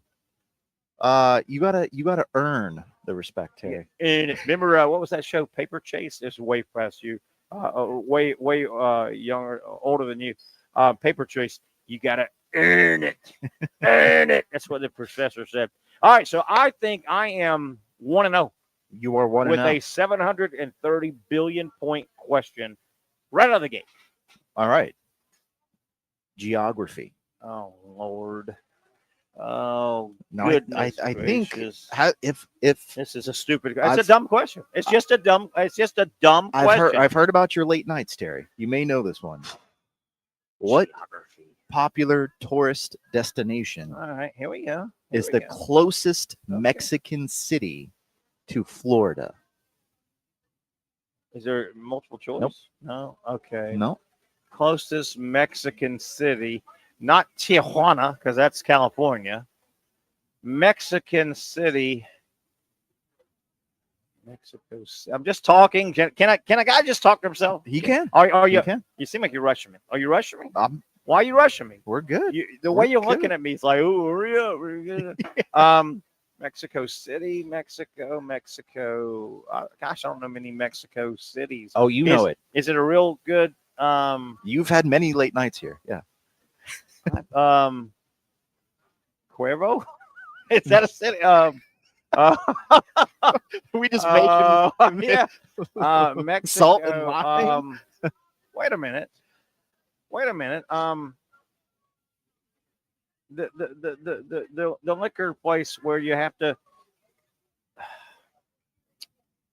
you gotta earn the respect, Terry. And remember, what was that show, Paper Chase? It's way past you, way younger, older than you. Paper Chase. You gotta earn it. Earn it. That's what the professor said. All right, so I think I am 1-0. You are 1-0 with a 730 billion point question right out of the gate. All right. Geography. Oh Lord. Oh no, I think if this is a stupid, it's a dumb question. It's just a dumb question. I've heard about your late nights, Terry. You may know this one. What popular tourist destination? All right, here we go. Is the closest Mexican city to Florida? Is there multiple choice? Nope. No. Okay. No. Closest Mexican city, not Tijuana, because that's California. Mexican city. Mexico. I'm just talking. Can a guy just talk to himself? He can. Are you? He can. You seem like you're rushing me. Are you rushing me? Why are you rushing me? We're good. The way you're looking at me, it's like, oh, hurry up. We're good. Mexico City, Mexico. Gosh, I don't know many Mexico cities. Oh, you know it. Is it a real good? You've had many late nights here. Yeah. Cuervo? Is that a city? We just make yeah. Mexico. Salt and lime. Wait a minute. The liquor place where you have to.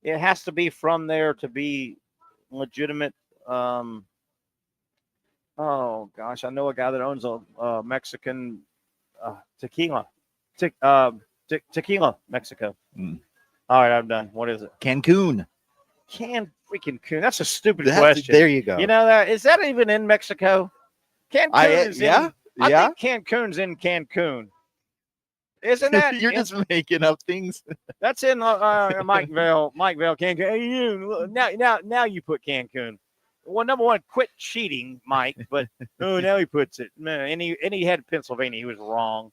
It has to be from there to be legitimate. Oh gosh, I know a guy that owns a Mexican tequila. Tequila, Mexico. All right, I'm done. What is it? Cancun. Freaking Coon. That's a stupid question. There you go. You know that? Is that even in Mexico? Cancun is in. I think Cancun's in Cancun. Isn't that? You're just making up things. That's in Mikeville, Cancun. Now you put Cancun. Well, number one, quit cheating, Mike. But now he puts it. Man, and he had Pennsylvania. He was wrong.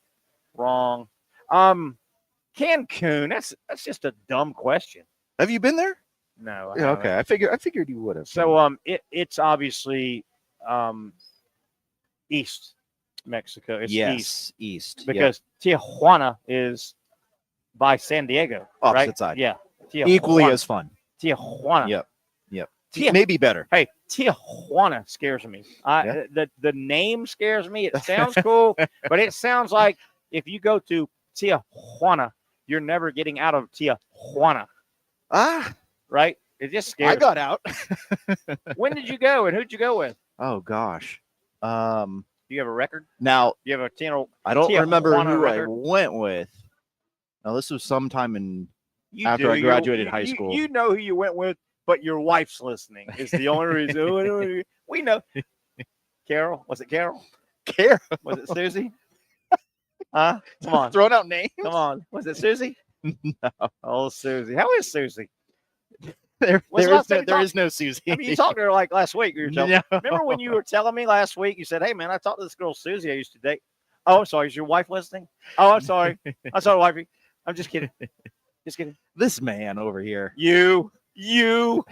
Cancun. That's just a dumb question. Have you been there? No. Yeah, okay. I figured you would have. So it's obviously East Mexico. It's east. Because Tijuana is by San Diego. Opposite right? side. Yeah. Tijuana. Equally as fun. Tijuana. Yep. Maybe better. Hey, Tijuana scares me. The name scares me. It sounds cool, but it sounds like if you go to Tijuana, you're never getting out of Tijuana. Right? It just scares me. I got out. When did you go and who'd you go with? Oh gosh. Do you have a record? Now you have a I don't remember who record? I went with. Now this was sometime after I graduated high school. You know who you went with, but your wife's listening. Is the only reason. We know. Carol? Was it Carol? Carol? Was it Susie? Huh? Come on. Throwing out names? Come on. Was it Susie? No. Oh, Susie. How is Susie? There is no Susie. I mean, you talked to her like last week. Remember when you were telling me last week? You said, "Hey, man, I talked to this girl Susie I used to date." Oh, I'm sorry. Is your wife listening? Oh, I'm sorry. I'm sorry, wifey. I'm just kidding. Just kidding. This man over here. You. All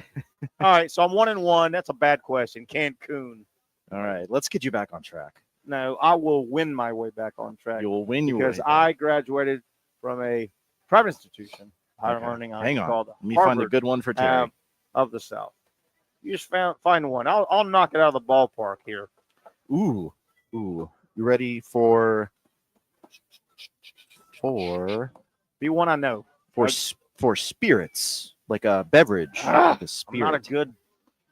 right. So I'm 1-1. That's a bad question. Cancun. All right. Let's get you back on track. No, I will win my way back on track. You will win your way because back. I graduated from a private institution. Higher learning. Hang on. Called Let me find a good one for Terry. Of the South. You just find one. I'll knock it out of the ballpark here. Ooh. You ready for be one I know for spirits, like a beverage? I'm not a good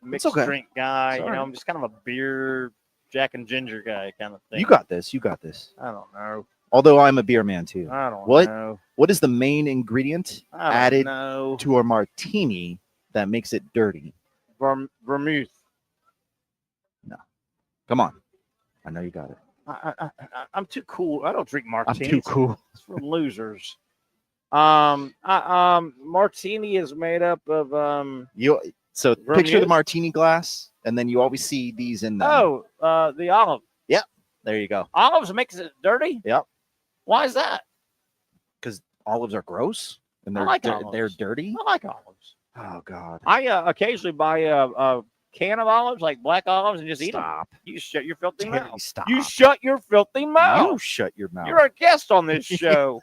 mixed drink guy. Sorry. I'm just kind of a beer, Jack and Ginger guy kind of thing. You got this. I don't know. Although I'm a beer man too. I don't what know. what is the main ingredient I don't added know. to a martini that makes it dirty? Vermouth. No. Come on. I know you got it. I'm too cool. I don't drink martinis. I'm too cool. It's for losers. Martini is made up of So vermouth? picture the martini glass, and then you always see these in them. Oh, the olive. Yep. There you go. Olives makes it dirty? Yep. Why is that? Because olives are gross and I they're like they're olives. dirty. I like olives. Oh God. I occasionally buy a can of olives, like black olives, and just eat them. Stop. You shut your filthy Terry, mouth. stop. You shut your filthy mouth. You shut your mouth. You're a guest on this show.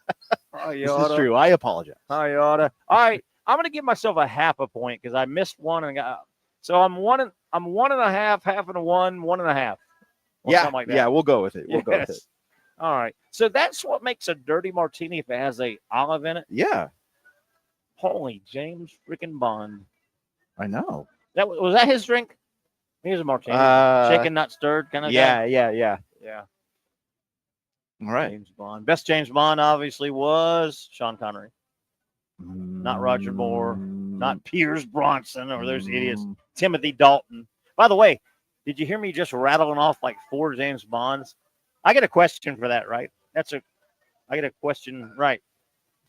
This is true. I apologize. I oughta. All right, I'm gonna give myself a half a point because I missed one and got. So I'm one and a half, half and a 1.5. Or Yeah. something like that. Yeah. We'll go with it. We'll go with it. Yes. All right. So that's what makes a dirty martini if it has a olive in it. Yeah. Holy James freaking Bond. I know. That was that his drink? He was a martini. Shaken, not stirred kind of Yeah. guy. Yeah. Yeah. All right. James Bond. Best James Bond obviously was Sean Connery. Not Roger Moore. Not Pierce Bronson or those idiots. Timothy Dalton. By the way, did you hear me just rattling off like 4 James Bonds? I get a question for that, right? I get a question, right?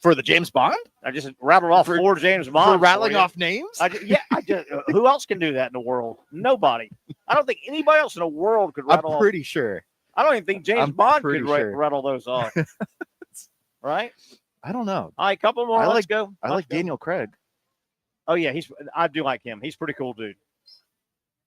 For the James Bond? I just rattled off 4 James Bonds. For rattling you. off names? I just who else can do that in the world? Nobody. I don't think anybody else in the world could rattle I'm off. pretty sure. I don't even think James I'm Bond pretty could sure. rattle those off. Right? I don't know. All right, couple more. Let's go. I like Daniel Craig. Oh yeah, I do like him. He's pretty cool, dude.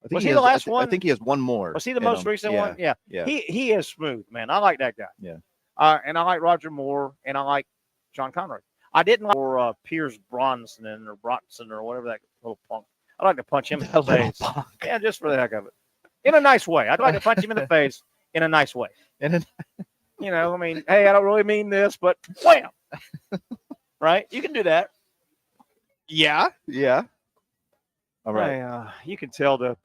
I think Was he the last one? I think he has one more. Was he the in most him. recent Yeah. one? Yeah. Yeah. He is smooth, man. I like that guy. Yeah. And I like Roger Moore, and I like Sean Connery. I didn't like Pierce Bronson or whatever that little punk. I'd like to punch him in the face. Yeah, just for the heck of it. In a nice way. I'd like to punch him in the face in a nice way. You know, I mean, hey, I don't really mean this, but wham! Right? You can do that. Yeah. Yeah. All right. Hey, you can tell the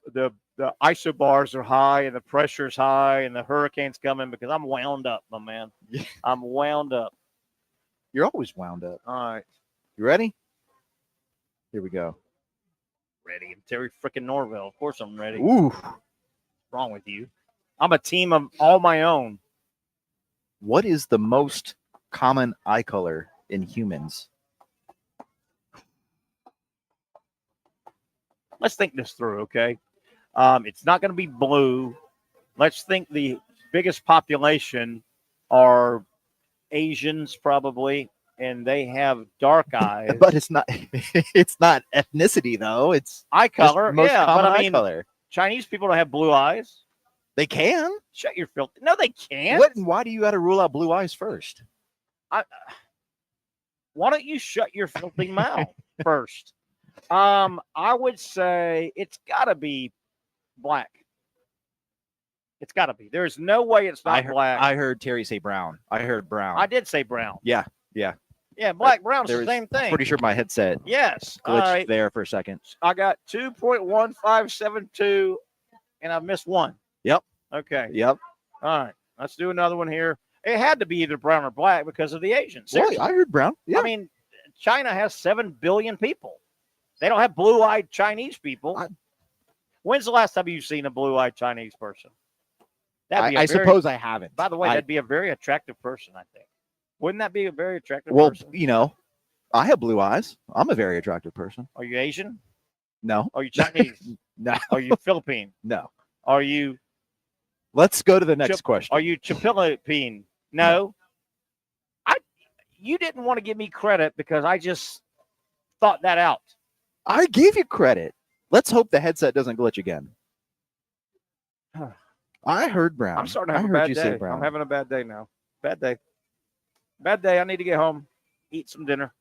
isobars are high and the pressure's high and the hurricane's coming because I'm wound up, my man. Yeah. I'm wound up. You're always wound up. All right. You ready? Here we go. Ready. I'm Terry freaking Norvelle. Of course I'm ready. Ooh. What's wrong with you? I'm a team of all my own. What is the most common eye color in humans? Let's think this through, okay? It's not going to be blue. Let's think the biggest population are Asians probably, and they have dark eyes. But it's not ethnicity though. It's eye color. most Yeah, common but I eye mean, color. Chinese people don't have blue eyes. They can. Shut your filth. No, they can't. What and why do you got to rule out blue eyes first? Why don't you shut your filthy mouth first? I would say it's got to be black. It's got to be. There's no way it's not black. I heard Terry say brown. I heard brown. I did say brown. Yeah. Yeah. Yeah, black, brown's the same thing. Pretty sure my headset Yes. glitched All right. there for a second. I got 2.1572, and I missed one. Yep. Okay. Yep. All right. Let's do another one here. It had to be either brown or black because of the Asians. Well, Seriously. I heard brown. Yeah. I mean, China has 7 billion people. They don't have blue-eyed Chinese people. When's the last time you've seen a blue-eyed Chinese person? I suppose I haven't. By the way, that'd be a very attractive person, I think. Wouldn't that be a very attractive Well, person? you know, I have blue eyes. I'm a very attractive person. Are you Asian? No. Are you Chinese? No. Are you Philippine? No. Are you? Let's go to the next question. Are you Philippine? No. You didn't want to give me credit because I just thought that out. I gave you credit. Let's hope the headset doesn't glitch again. I heard brown. I'm starting to have I a heard bad you day. say brown. I'm having a bad day now. Bad day. Bad day. I need to get home, eat some dinner,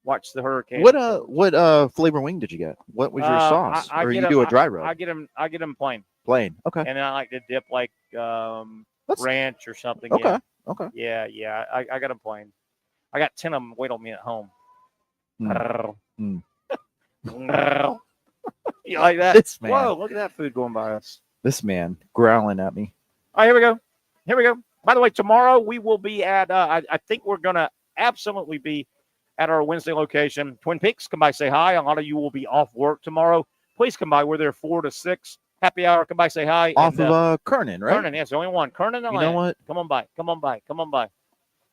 watch the hurricane. What flavor wing did you get? What was your sauce? Or you do a dry rub? I get them plain. Plain. Okay. And then I like to dip like ranch or something. Okay. Yeah. Okay. Yeah. I got them plain. I got 10 of them wait on me at home. You like that? This man. Whoa, look at that food going by us. This man growling at me. All right, here we go. By the way, tomorrow we will be at, I think we're going to absolutely be at our Wednesday location. Twin Peaks, come by, say hi. A lot of you will be off work tomorrow. Please come by. We're there 4 to 6. Happy hour. Come by, say hi. Off of Kernan, right? Kernan, yes, the only one. Kernan and You know what? Come on by. Come on by. Come on by.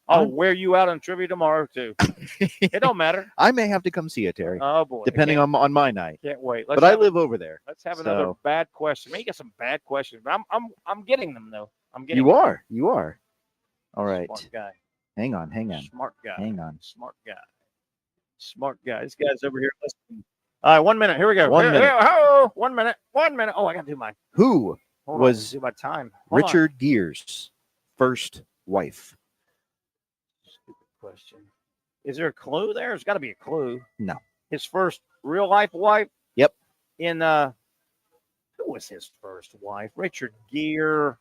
I'll wear you out on trivia tomorrow, too. It don't matter. I may have to come see you, Terry. Oh, boy. Depending on my night. Can't wait. But I live over there. Let's have another bad question. Maybe get some bad questions. But I'm getting them, though. You are. All right. Smart guy. Hang on. Smart guy. Hang on. Smart guy. This guy's over here listening. All right, 1 minute. Here we go. 1 minute. Oh, 1 minute. 1 minute. Oh, I got to do mine. Who was do my time. Hold Richard Gere's first wife? Stupid question. Is there a clue there? There's got to be a clue. No. His first real life wife? Yep. Who was his first wife? Richard Gere.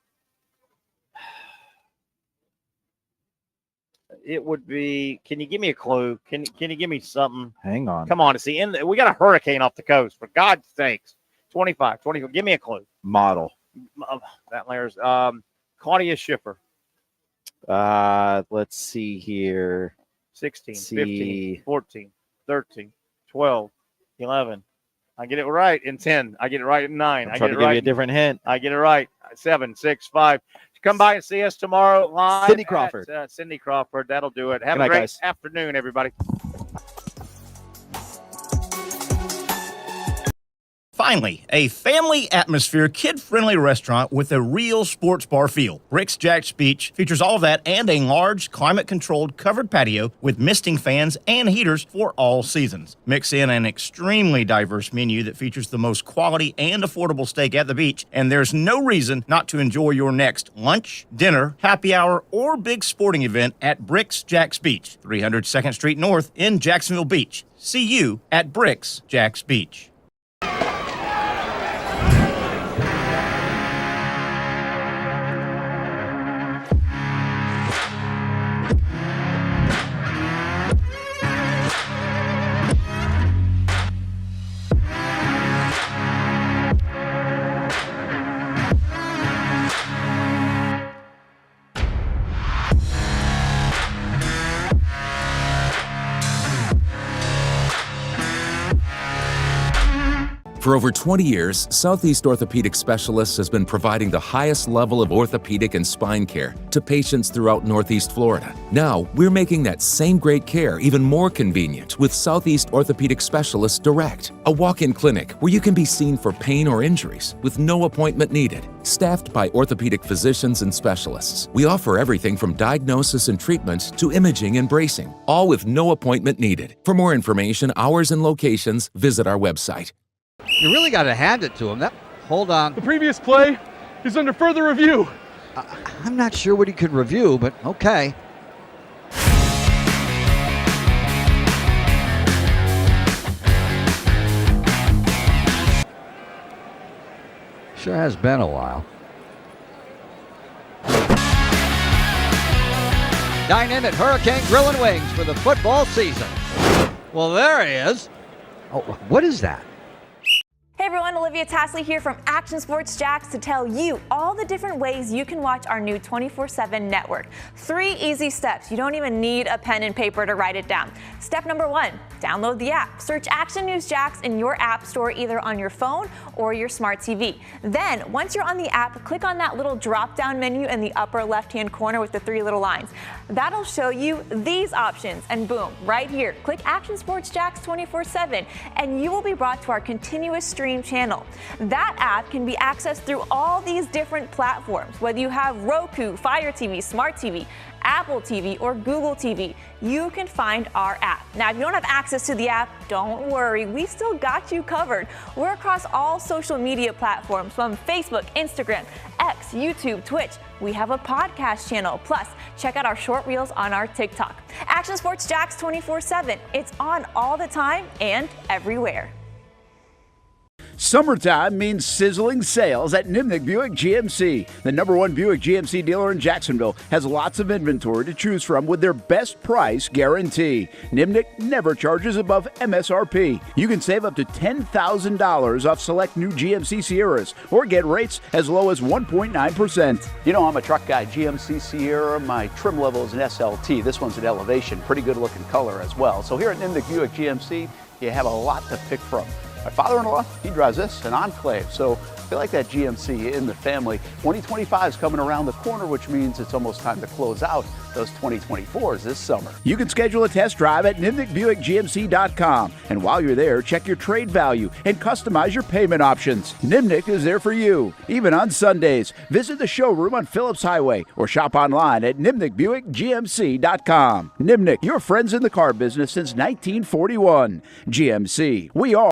It would be. Can you give me a clue? Can you give me something? Hang on. Come on, we got a hurricane off the coast. For God's sakes, 25. Give me a clue. Model. That layers. Claudia Schiffer. Let's see here. 16, 15, 14, 13, 12, 11. I get it right in 10. I get it right in 9. I'm trying to give you a different hint. I get it right. 7, 6, 5. Come by and see us tomorrow live. Cindy Crawford. Cindy Crawford. That'll do it. Have Good a night, great guys. afternoon, everybody. Finally, a family atmosphere, kid-friendly restaurant with a real sports bar feel. Rick's Jack's Beach features all that and a large, climate-controlled covered patio with misting fans and heaters for all seasons. Mix in an extremely diverse menu that features the most quality and affordable steak at the beach, and there's no reason not to enjoy your next lunch, dinner, happy hour, or big sporting event at Rick's Jack's Beach, 300 2nd Street North in Jacksonville Beach. See you at Rick's Jack's Beach. For over 20 years, Southeast Orthopedic Specialists has been providing the highest level of orthopedic and spine care to patients throughout Northeast Florida. Now, we're making that same great care even more convenient with Southeast Orthopedic Specialists Direct, a walk-in clinic where you can be seen for pain or injuries with no appointment needed. Staffed by orthopedic physicians and specialists, we offer everything from diagnosis and treatment to imaging and bracing, all with no appointment needed. For more information, hours, and locations, visit our website. You really got to hand it to him. Hold on. The previous play is under further review. I'm not sure what he could review, but okay. Sure has been a while. Dine in at Hurricane Grill and Wings for the football season. Well, there he is. Oh, what is that? Hey everyone, Olivia Tasley here from Action Sports Jacks to tell you all the different ways you can watch our new 24/7 network. 3 easy steps. You don't even need a pen and paper to write it down. Step number 1, download the app. Search Action News Jacks in your app store either on your phone or your smart TV. Then, once you're on the app, click on that little drop-down menu in the upper left-hand corner with the 3 little lines. That'll show you these options, and boom, right here, click Action Sports Jacks 24/7, and you will be brought to our continuous stream channel. That app can be accessed through all these different platforms. Whether you have Roku, Fire TV, Smart TV, Apple TV, or Google TV, you can find our app. Now, if you don't have access to the app, don't worry, we still got you covered. We're across all social media platforms from Facebook, Instagram, X, YouTube, Twitch. We have a podcast channel. Plus, check out our short reels on our TikTok. Action Sports Jacks 24/7. It's on all the time and everywhere. Summertime means sizzling sales at Nimnick Buick GMC. The #1 Buick GMC dealer in Jacksonville has lots of inventory to choose from with their best price guarantee. Nimnick never charges above MSRP. You can save up to $10,000 off select new GMC Sierras or get rates as low as 1.9%. You know, I'm a truck guy. GMC Sierra, my trim level is an SLT. This one's an Elevation. Pretty good looking color as well. So here at Nimnick Buick GMC, you have a lot to pick from. My father-in-law, he drives this, an Enclave, so I feel like that GMC in the family. 2025 is coming around the corner, which means it's almost time to close out those 2024s this summer. You can schedule a test drive at NimnickBuickGMC.com, and while you're there, check your trade value and customize your payment options. Nimnick is there for you, even on Sundays. Visit the showroom on Phillips Highway or shop online at NimnickBuickGMC.com. Nimnick, your friends in the car business since 1941. GMC, we are